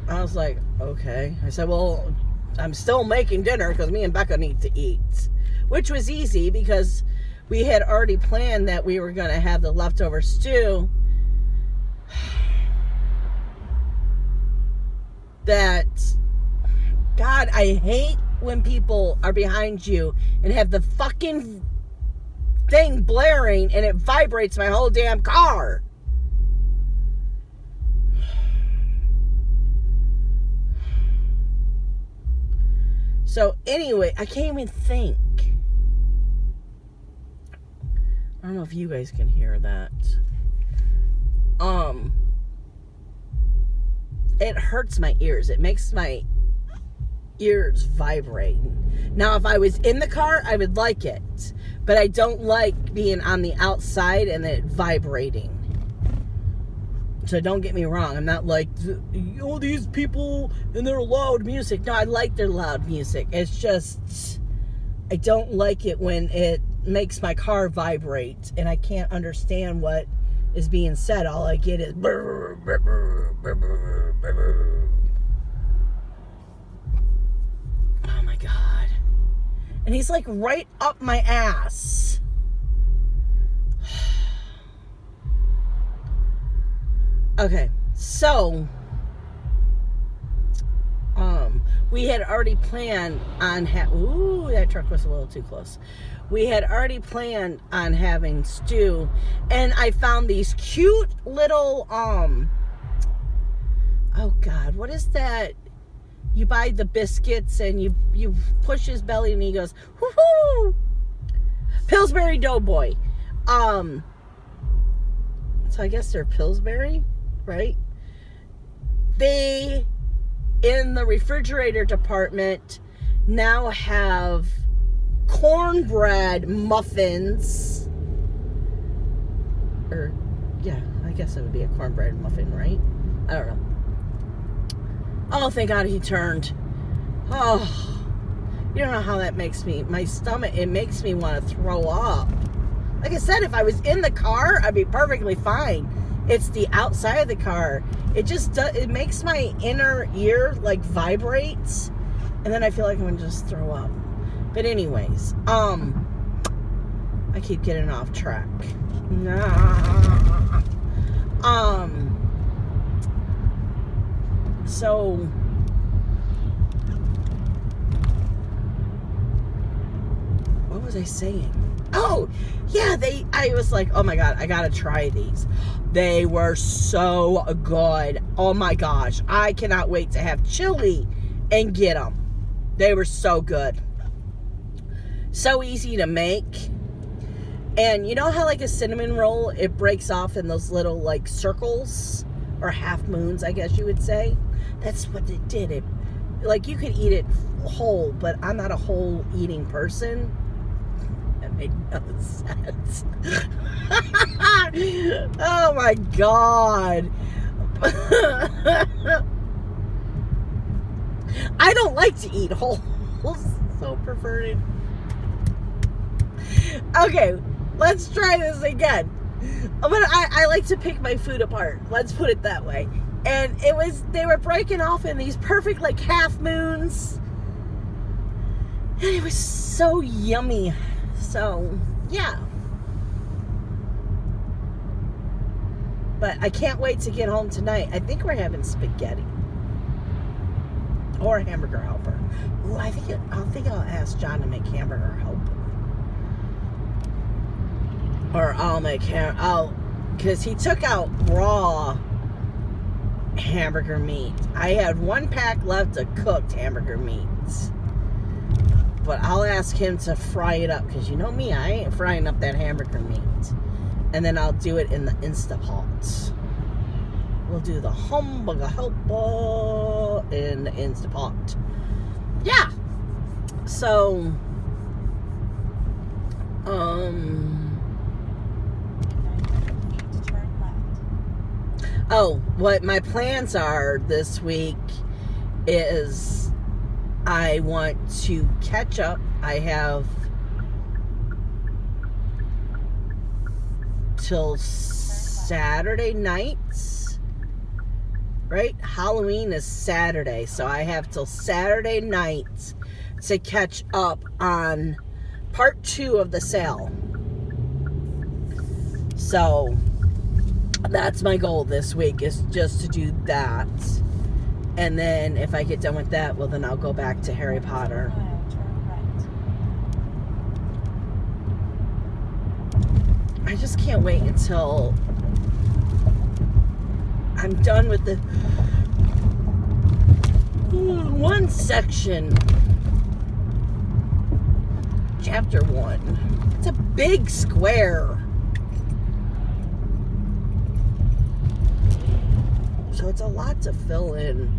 was like, okay. I said, well, I'm still making dinner because me and Becca need to eat. Which was easy because we had already planned that we were going to have the leftover stew. That, God, I hate when people are behind you and have the fucking thing blaring and it vibrates my whole damn car. So anyway, I can't even think. I don't know if you guys can hear that. It hurts my ears. It makes my ears vibrate. Now, if I was in the car, I would like it. But I don't like being on the outside and it vibrating. So don't get me wrong. I'm not like, oh, these people and their loud music. No, I like their loud music. It's just, I don't like it when it makes my car vibrate and I can't understand what is being said. All I get is brr, brr, brr, brr, brr, brr. Oh my God. And he's like right up my ass. Okay, so we had already planned on ooh, that truck was a little too close. We had already planned on having stew, and I found these cute little oh God, what is that? You buy the biscuits and you push his belly and he goes whoo-hoo! Pillsbury Doughboy. So I guess they're Pillsbury, right? They, in the refrigerator department, now have cornbread muffins. Or, yeah, I guess it would be a cornbread muffin, right? I don't know. Oh, thank God he turned. Oh, you don't know how that makes me. My stomach, it makes me want to throw up. Like I said, if I was in the car, I'd be perfectly fine. It's the outside of the car. It just does, it makes my inner ear like vibrates, and then I feel like I'm gonna just throw up. But anyways, I keep getting off track. So what was I saying? Oh, yeah, I was like, oh my God, I gotta try these. They were so good. Oh my gosh, I cannot wait to have chili and get them. They were so good. So easy to make. And you know how like a cinnamon roll, it breaks off in those little like circles or half moons, I guess you would say. That's what it did. It, like you could eat it whole, but I'm not a whole eating person. That made no sense. Oh my God. I don't like to eat whole. So perverted. Okay, let's try this again. But I like to pick my food apart. Let's put it that way. And they were breaking off in these perfect like half moons. And it was so yummy. So, yeah. But I can't wait to get home tonight. I think we're having spaghetti. Or a hamburger helper. Ooh, I think I'll ask John to make hamburger helper. Or I'll make because he took out raw hamburger meat. I had 1 pack left of cooked hamburger meat. But I'll ask him to fry it up, because you know me, I ain't frying up that hamburger meat. And then I'll do it in the Instapot. We'll do the hamburger helper in the Instapot. Yeah. So, oh, what my plans are this week is I want to catch up. I have till Saturday nights, right? Halloween is Saturday, so I have till Saturday nights to catch up on part 2 of the sale. So that's my goal this week, is just to do that. And then if I get done with that, well, then I'll go back to Harry Potter. I just can't wait until I'm done with the one section. Chapter 1. It's a big square. So it's a lot to fill in.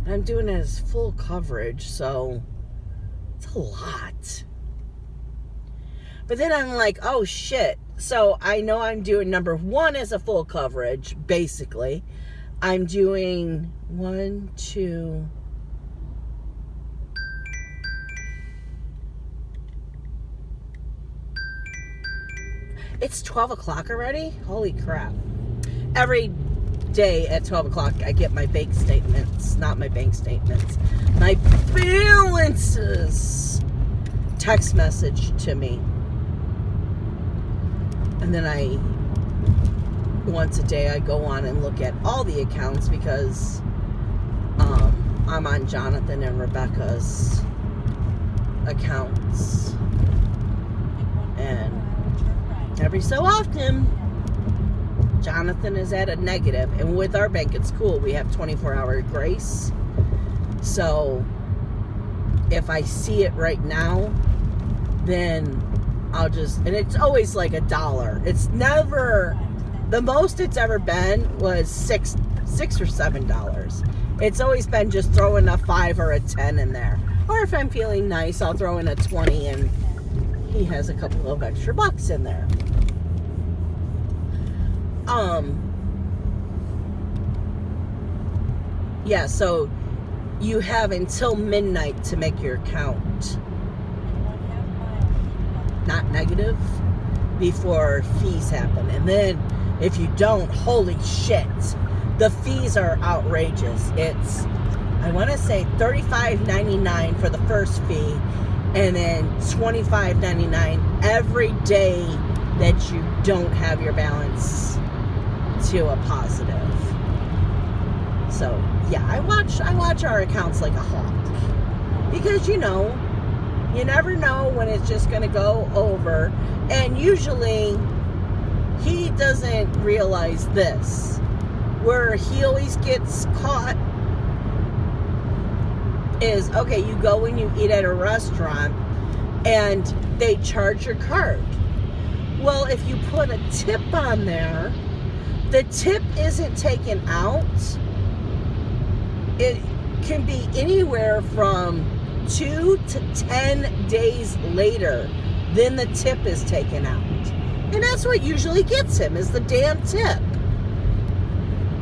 I'm doing it as full coverage, so it's a lot. But then I'm like, oh shit. So I know I'm doing number 1 as a full coverage, basically. I'm doing 1, 2. It's 12 o'clock already? Holy crap. Every day at 12 o'clock, I get my bank statements. Not my bank statements. My balances. Text message to me. And then once a day, I go on and look at all the accounts because I'm on Jonathan and Rebecca's accounts. And every so often, Jonathan is at a negative. And with our bank, it's cool. We have 24-hour grace. So if I see it right now, then I'll just, and it's always like $1. It's never, the most it's ever been was $6 or $7. It's always been just throwing a 5 or a 10 in there. Or if I'm feeling nice, I'll throw in a 20 and he has a couple of extra bucks in there. Yeah, so you have until midnight to make your account not negative before fees happen. And then if you don't, holy shit, the fees are outrageous. It's, I want to say $35.99 for the first fee, and then $25.99 every day that you don't have your balance to a positive. So yeah, I watch our accounts like a hawk, because you never know when it's just going to go over. And usually he doesn't realize this, where he always gets caught is, okay, you go and you eat at a restaurant and they charge your card. Well, if you put a tip on there, the tip isn't taken out. It can be anywhere from 2 to 10 days later, then the tip is taken out. And that's what usually gets him, is the damn tip.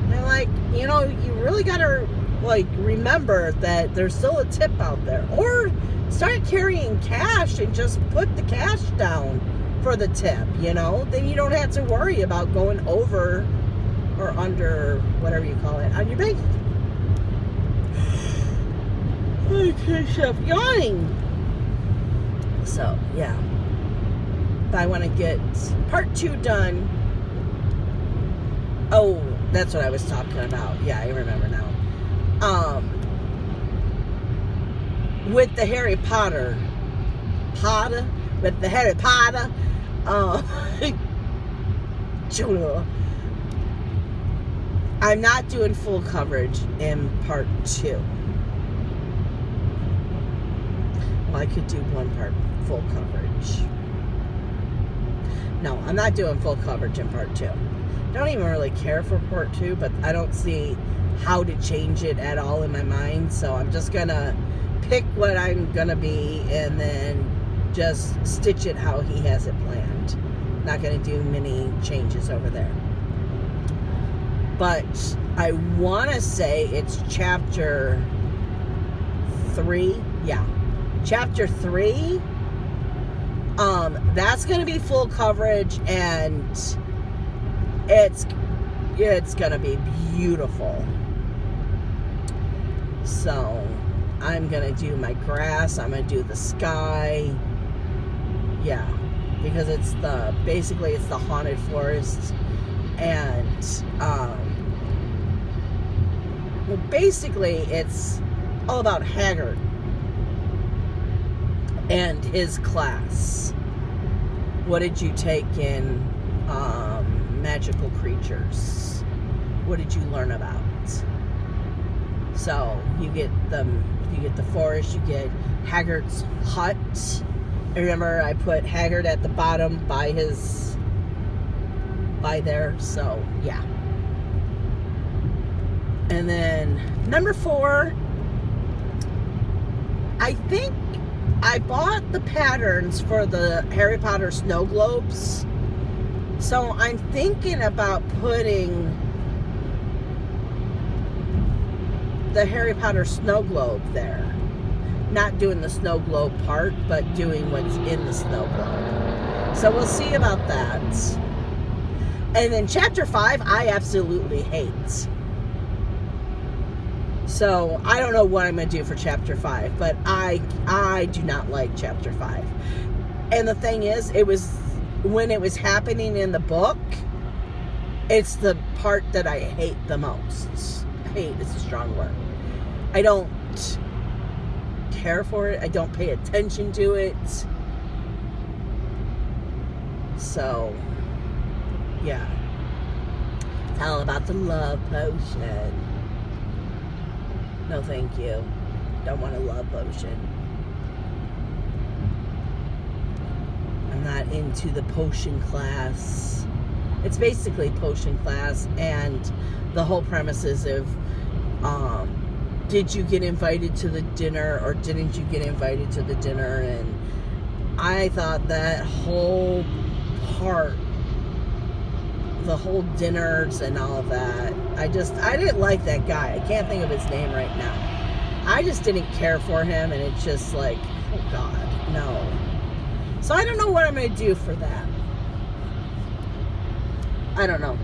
And like, you really gotta remember that there's still a tip out there. Or start carrying cash and just put the cash down for the tip, then you don't have to worry about going over or under, whatever you call it, on your bank. I can't stop yawning. So, yeah. But I want to get part 2 done. Oh, that's what I was talking about. Yeah, I remember now. With the Harry Potter. With the Harry Potter. I'm not doing full coverage in part 2. Well, I could do one part full coverage. No, I'm not doing full coverage in part 2. Don't even really care for part 2, but I don't see how to change it at all in my mind. So I'm just gonna pick what I'm gonna be and then just stitch it how he has it planned. Not gonna do many changes over there. But I want to say it's chapter 3. Yeah. Chapter 3. That's going to be full coverage, and it's going to be beautiful. So I'm going to do my grass. I'm going to do the sky. Yeah. Because it's basically the haunted forest. And, well, basically, it's all about Haggard and his class. What did you take in magical creatures? What did you learn about? So you get the forest. You get Haggard's hut. I remember I put Haggard at the bottom by there. So yeah. And then number 4, I think I bought the patterns for the Harry Potter snow globes. So I'm thinking about putting the Harry Potter snow globe there. Not doing the snow globe part, but doing what's in the snow globe. So we'll see about that. And then chapter 5, I absolutely hate. So I don't know what I'm going to do for chapter 5, but I do not like chapter 5. And the thing is, it was when it was happening in the book, it's the part that I hate the most. Hate is a strong word. I don't care for it. I don't pay attention to it. So, yeah. It's all about the love potion. No, thank you. Don't want a love potion. I'm not into the potion class. It's basically potion class, and the whole premise is of, did you get invited to the dinner or didn't you get invited to the dinner? And I thought that whole part, the whole dinners and all of that, I didn't like that guy. I can't think of his name right now. I just didn't care for him, and it's just like, oh God, no. So I don't know what I'm going to do for that. I don't know.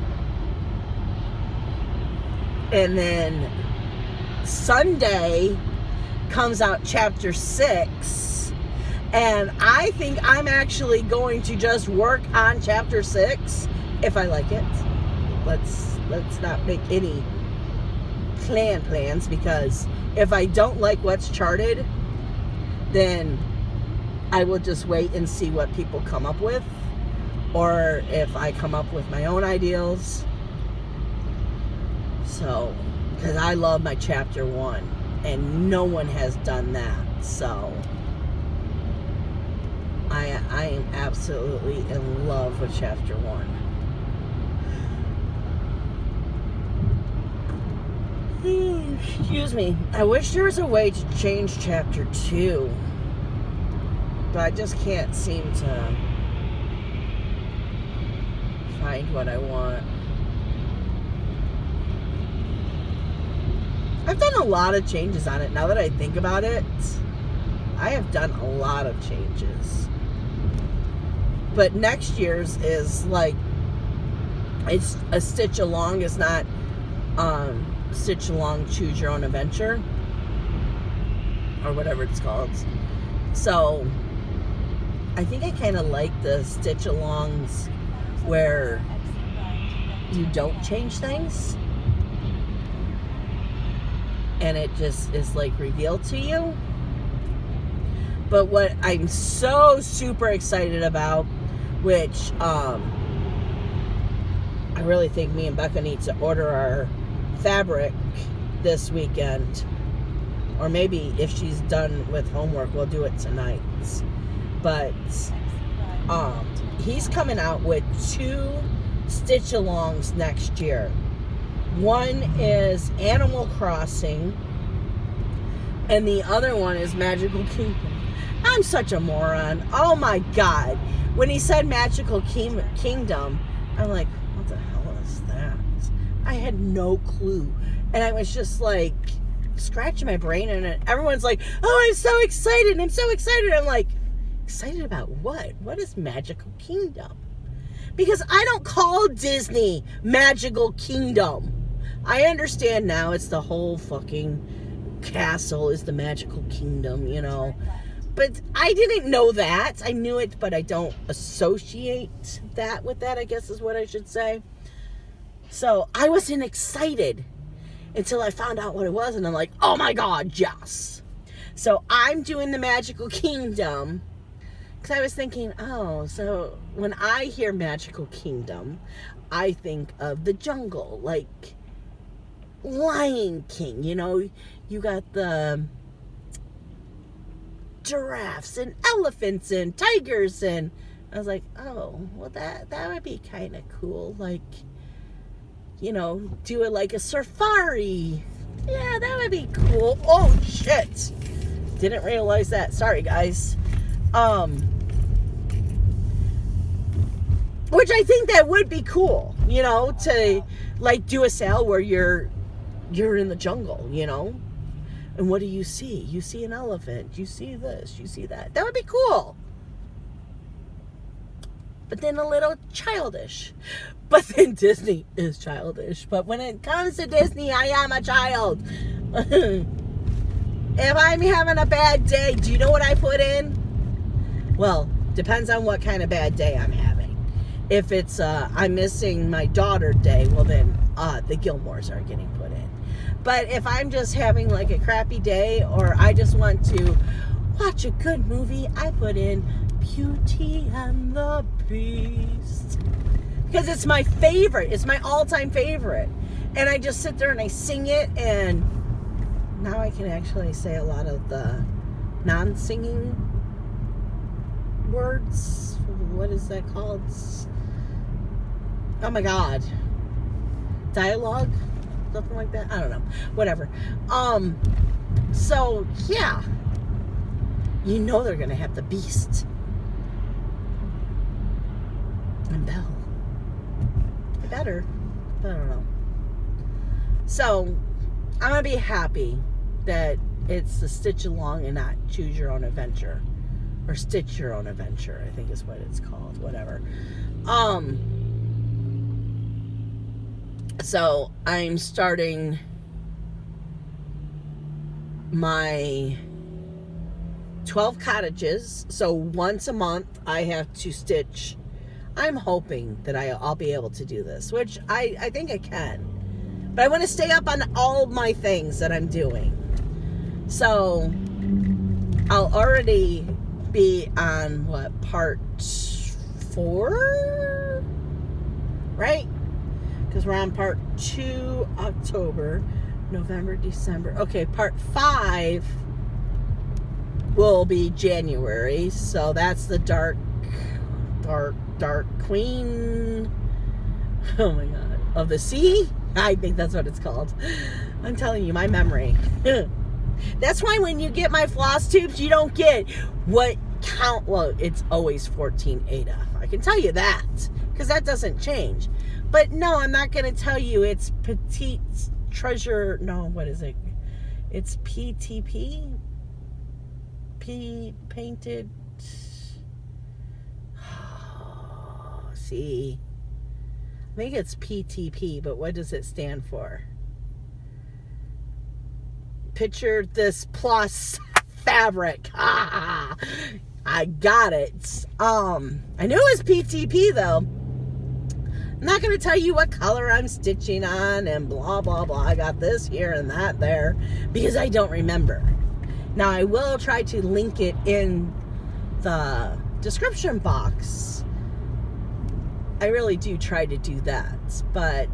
And then Sunday comes out chapter 6, and I think I'm actually going to just work on chapter 6 if I like it. Let's not make any plans, because if I don't like what's charted, then I will just wait and see what people come up with, or if I come up with my own ideals. So, because I love my chapter 1, and no one has done that. So, I am absolutely in love with chapter 1. Excuse me. I wish there was a way to change chapter 2, but I just can't seem to find what I want. I've done a lot of changes on it. Now that I think about it, I have done a lot of changes. But next year's is like, it's a stitch along. It's not stitch along choose your own adventure, or whatever it's called. So I think I kind of like the stitch alongs where you don't change things, and it just is like revealed to you. But what I'm so super excited about, which I really think me and Becca need to order our fabric this weekend, or maybe if she's done with homework, we'll do it tonight. But he's coming out with 2 stitch alongs next year. One is Animal Crossing, and the other one is Magical Kingdom. I'm such a moron. Oh my God. When he said Magical Kingdom, I'm like, what the hell is that? I had no clue. And I was just like scratching my brain, and everyone's like, oh, I'm so excited. I'm so excited. I'm like, excited about what? What is Magical Kingdom? Because I don't call Disney Magical Kingdom. I understand now it's the whole fucking castle is the Magical Kingdom, you know. But I didn't know that. I knew it, but I don't associate that with that, I guess is what I should say. So I wasn't excited until I found out what it was, and I'm like, oh my God, yes. So I'm doing the Magical Kingdom, because I was thinking, oh, so when I hear Magical Kingdom, I think of the jungle, like Lion King, you know, you got the giraffes and elephants and tigers, and I was like, oh, well that would be kind of cool, like, you know, do it like a safari. Yeah, that would be cool. Oh shit, Didn't realize that. Sorry, guys. Which I think that would be cool, you know, to like do a sale where you're in the jungle, you know. And what do you see? You see an elephant. You see this. You see that. That would be cool. But then a little childish. But then Disney is childish. But when it comes to Disney, I am a child. If I'm having a bad day, do you know what I put in? Well, depends on what kind of bad day I'm having. If it's I'm missing my daughter day, well then the Gilmores are getting put in. But if I'm just having like a crappy day, or I just want to watch a good movie, I put in Beauty and the Beast. Because it's my favorite. It's my all-time favorite. And I just sit there and I sing it, and now I can actually say a lot of the non-singing words. What is that called? Oh my God. Dialogue? Something like that. I don't know. Whatever. So yeah. You know they're gonna have the Beast. And Belle. They better. But I don't know. So I'm gonna be happy that it's the Stitch Along and not Choose Your Own Adventure. Or Stitch Your Own Adventure, I think is what it's called. Whatever. So I'm starting my 12 cottages. So once a month I have to stitch. I'm hoping that I'll be able to do this, which I think I can. But I want to stay up on all my things that I'm doing. So I'll already be on what, part 4? Right? Because we're on part 2, October, November, December. Okay, part 5 will be January. So that's the Dark Queen. Oh my God. Of the Sea? I think that's what it's called. I'm telling you, my memory. That's why when you get my floss tubes, you don't get what count. Well, it's always 14 Ada. I can tell you that. Because that doesn't change. But no, I'm not going to tell you it's Petite Treasure. No, what is it? It's PTP? Painted. See. I think it's PTP, but what does it stand for? Picture this plus fabric. I got it. I knew it was PTP though. I'm not going to tell you what color I'm stitching on and blah, blah, blah. I got this here and that there because I don't remember. Now, I will try to link it in the description box. I really do try to do that, but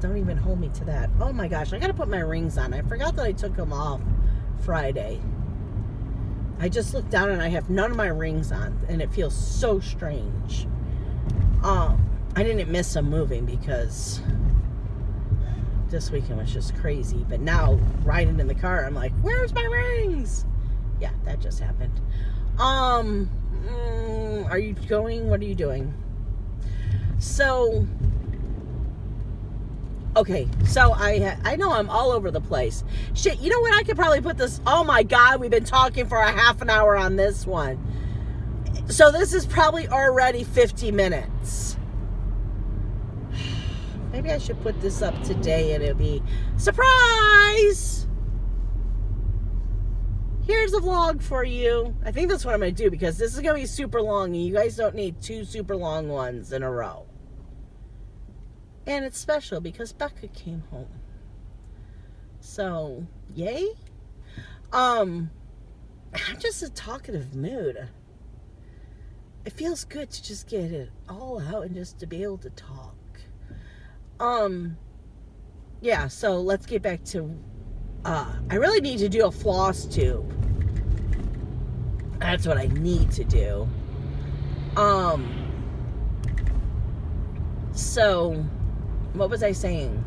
don't even hold me to that. Oh my gosh, I got to put my rings on. I forgot that I took them off Friday. I just looked down and I have none of my rings on, and it feels so strange. I didn't miss them moving because this weekend was just crazy. But now, riding in the car, I'm like, where's my rings? Yeah, that just happened. Are you going? What are you doing? So, okay. So, I know I'm all over the place. Shit, you know what? I could probably put this. Oh my God, we've been talking for a half an hour on this one. So, this is probably already 50 minutes. Maybe I should put this up today and it'll be surprise. Here's a vlog for you. I think that's what I'm going to do because this is going to be super long and you guys don't need 2 super long ones in a row. And it's special because Becca came home. So, yay. I'm just a talkative mood. It feels good to just get it all out and just to be able to talk. Yeah, so let's get back to, I really need to do a floss tube. That's what I need to do. So, what was I saying?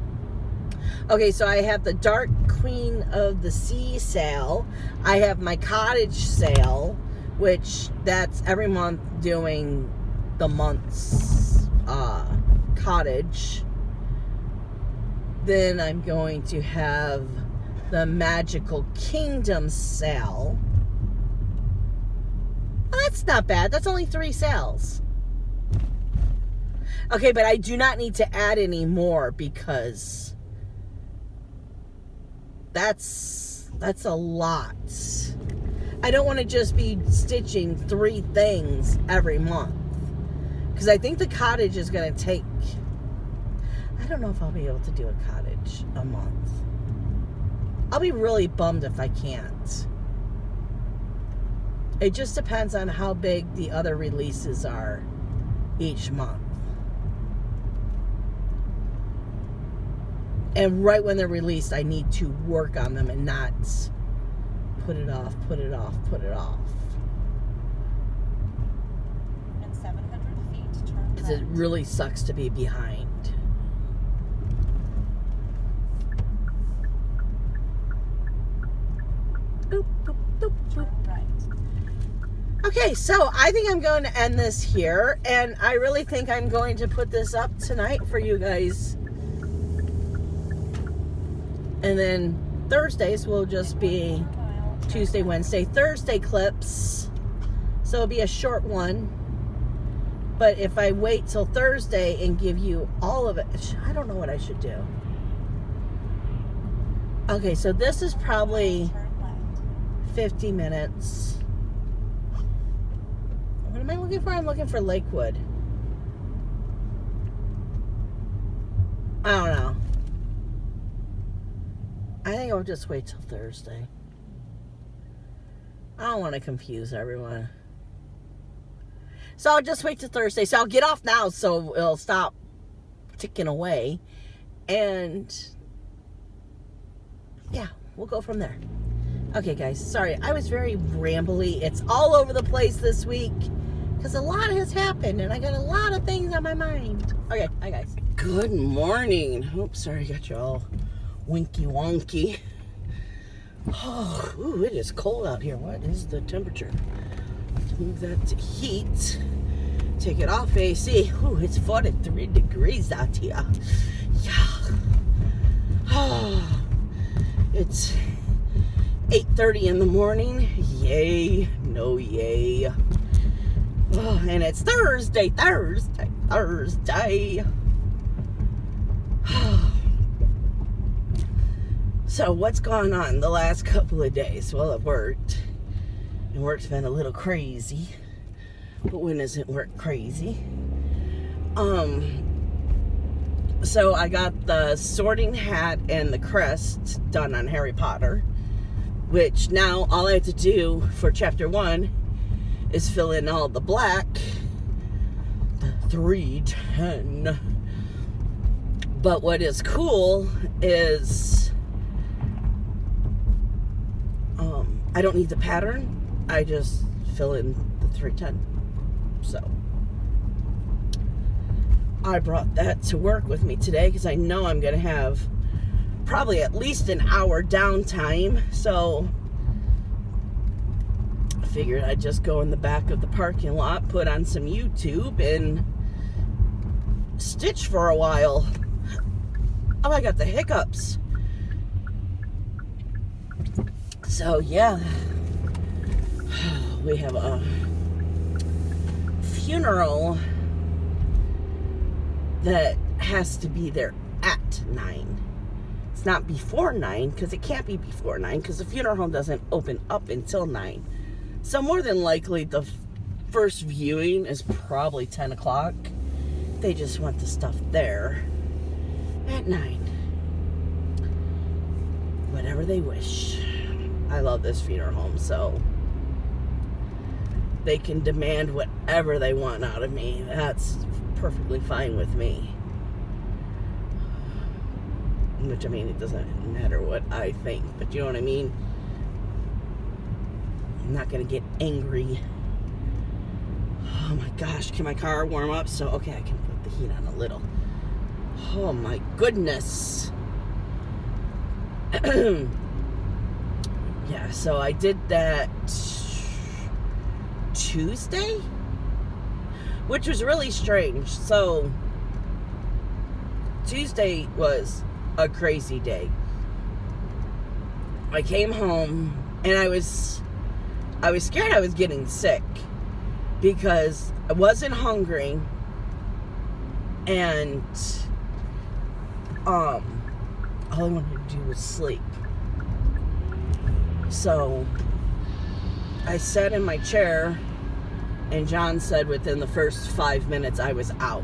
Okay, so I have the Dark Queen of the Sea sale. I have my cottage sale, which that's every month doing the month's cottage. Then I'm going to have the Magical Kingdom sale. Well, that's not bad. That's only 3 sales. Okay, but I do not need to add any more because that's a lot. I don't want to just be stitching 3 things every month because I think the cottage is going to take, I don't know if I'll be able to do a cottage a month. I'll be really bummed if I can't. It just depends on how big the other releases are each month. And right when they're released, I need to work on them and not put it off. And 700 feet, turn because it really sucks to be behind. Boop, boop, boop, boop. right. Okay, so I think I'm going to end this here, and I really think I'm going to put this up tonight for you guys. And then Thursdays will just be Tuesday, Wednesday, Thursday clips. So it'll be a short one. But if I wait till Thursday and give you all of it, I don't know what I should do. Okay, so this is probably 50 minutes. What am I looking for? I'm looking for Lakewood. I don't know. I think I'll just wait till Thursday. I don't want to confuse everyone. So I'll just wait till Thursday. So I'll get off now so it'll stop ticking away. And yeah, we'll go from there. Okay, guys. Sorry, I was very rambly. It's all over the place this week because a lot has happened and I got a lot of things on my mind. Okay, hi guys. Good morning. Oops, sorry, I got you all winky wonky. Oh, ooh, it is cold out here. What is the temperature? Let's move that to heat. Take it off AC. Ooh, it's 43 degrees out here. Yeah. Oh, it's 8:30 in the morning. Yay. No yay. Oh, and it's Thursday. So what's gone on the last couple of days? Well, I've worked. And work's been a little crazy. But when isn't work crazy? So I got the sorting hat and the crest done on Harry Potter. Which now all I have to do for chapter 1 is fill in all the black. The 310. But what is cool is I don't need the pattern. I just fill in the 310. So I brought that to work with me today because I know I'm going to have probably at least an hour downtime. So I figured I'd just go in the back of the parking lot, put on some YouTube, and stitch for a while. Oh, I got the hiccups. So yeah, we have a funeral that has to be there at 9. It's not before 9 because it can't be before 9 because the funeral home doesn't open up until 9. So more than likely the first viewing is probably 10 o'clock. They just want the stuff there at 9. Whatever they wish. I love this funeral home, so they can demand whatever they want out of me. That's perfectly fine with me. Which, I mean, it doesn't matter what I think, but you know what I mean? I'm not going to get angry. Oh my gosh, can my car warm up? So, okay, I can put the heat on a little. Oh my goodness. Yeah, so I did that Tuesday, which was really strange. So Tuesday was a crazy day. I came home and I was scared I was getting sick because I wasn't hungry, and all I wanted to do was sleep. So I sat in my chair, and John said within the first 5 minutes I was out.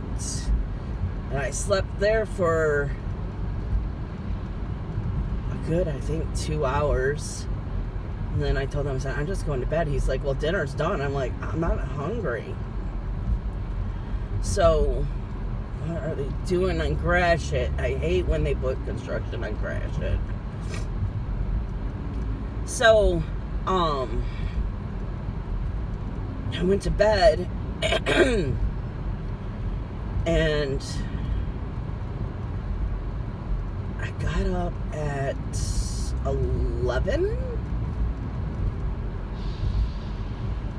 And I slept there for a good, I think, 2 hours. And then I told him, I said, I'm just going to bed. He's like, well, dinner's done. I'm like, I'm not hungry. So, what are they doing on Gratiot? I hate when they put construction on Gratiot. So, I went to bed and I got up at 11.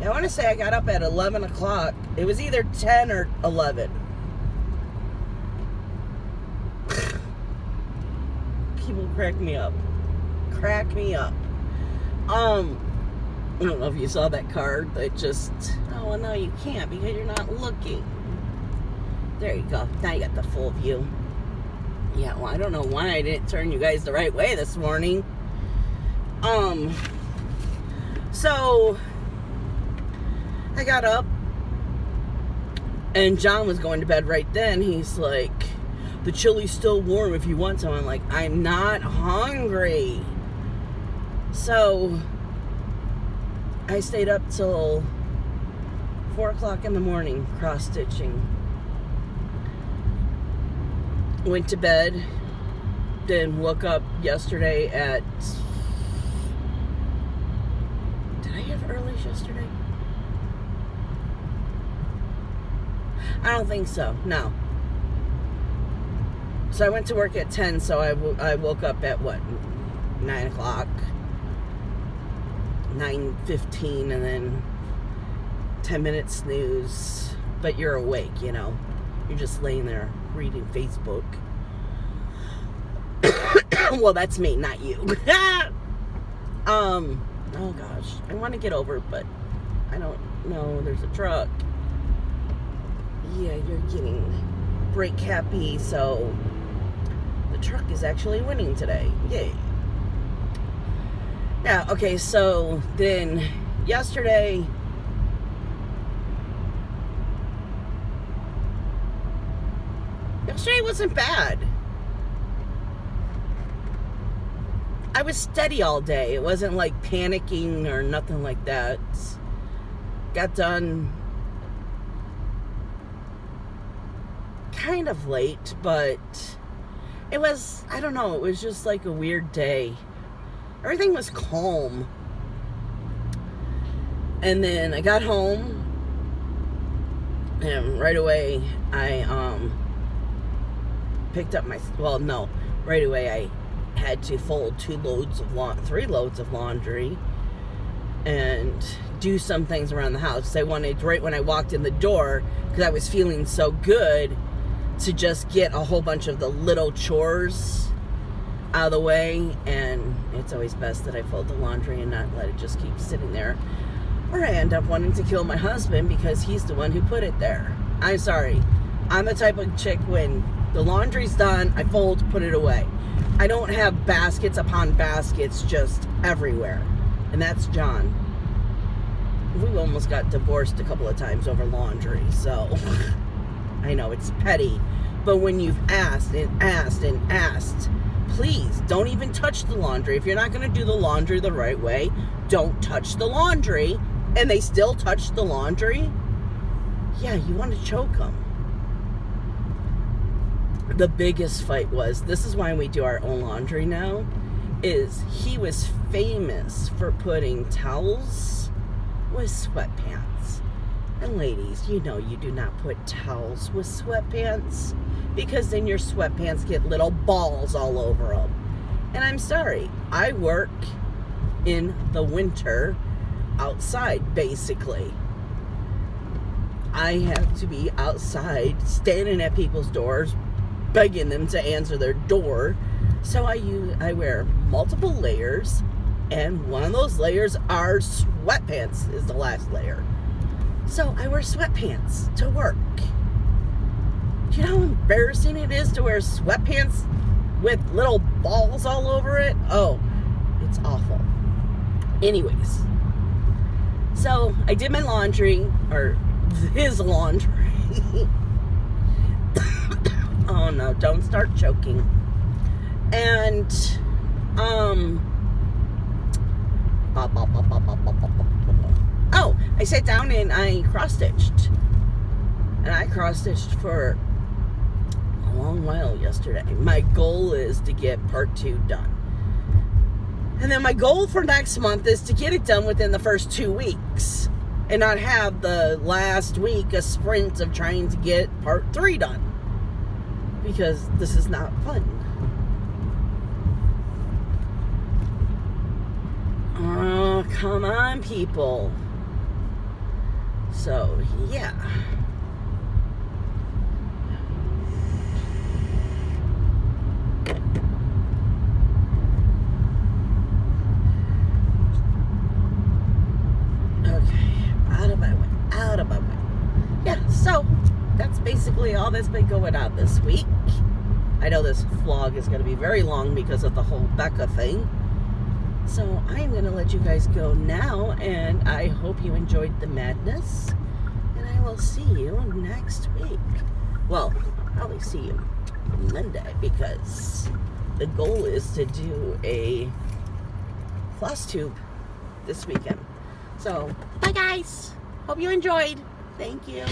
I want to say I got up at 11 o'clock. It was either 10 or 11. People crack me up. Crack me up. I don't know if you saw that card that just, oh, well, no, you can't because you're not looking. There you go. Now you got the full view. Yeah, well, I don't know why I didn't turn you guys the right way this morning. So I got up and John was going to bed right then. He's like, the chili's still warm if you want some. I'm like, I'm not hungry. So I stayed up till 4 o'clock in the morning cross-stitching. Went to bed, then woke up yesterday at... Did I have early yesterday? I don't think so, no. So I went to work at 10, so I woke up at what, 9 o'clock? 9:15, and then 10 minutes snooze. But you're awake, you know. You're just laying there reading Facebook. Well, that's me, not you. Oh gosh, I want to get over, but I don't know. There's a truck. Yeah, you're getting brake happy, so the truck is actually winning today. Yay. Yeah, okay, so then yesterday wasn't bad. I was steady all day. It wasn't like panicking or nothing like that. Got done kind of late, but it was, I don't know, it was just like a weird day. Everything was calm. And then I got home, and right away I picked up my, well, no, right away I had to fold 3 loads of laundry and do some things around the house. I wanted, right when I walked in the door, because I was feeling so good, to just get a whole bunch of the little chores out of the way. And it's always best that I fold the laundry and not let it just keep sitting there, or I end up wanting to kill my husband because he's the one who put it there. I'm sorry. I'm the type of chick, when the laundry's done, I fold, put it away. I don't have baskets upon baskets just everywhere. And that's John. We almost got divorced a couple of times over laundry, so I know it's petty. But when you've asked and asked and asked, please don't even touch the laundry. If you're not going to do the laundry the right way, don't touch the laundry. And they still touch the laundry. Yeah, you want to choke them. The biggest fight was, this is why we do our own laundry now, is he was famous for putting towels with sweatpants. And ladies, you know you do not put towels with sweatpants, because then your sweatpants get little balls all over them. And I'm sorry, I work in the winter outside, basically. I have to be outside standing at people's doors begging them to answer their door. So I wear multiple layers, and one of those layers are sweatpants is the last layer. So I wear sweatpants to work. Do you know how embarrassing it is to wear sweatpants with little balls all over it? Oh, it's awful. Anyways, so I did my laundry, or his laundry. Oh no, don't start choking. And, oh, I sat down and I cross-stitched. And I cross-stitched for a long while yesterday. My goal is to get part 2 done. And then my goal for next month is to get it done within the first 2 weeks. And not have the last week a sprint of trying to get part 3 done. Because this is not fun. Oh, come on, people. So, yeah. Out of my way. Yeah, so that's basically all that's been going on this week. I know this vlog is going to be very long because of the whole Becca thing. So I am going to let you guys go now, and I hope you enjoyed the madness. And I will see you next week. Well, I'll probably see you Monday because the goal is to do a floss tube this weekend. So, bye guys. Hope you enjoyed. Thank you.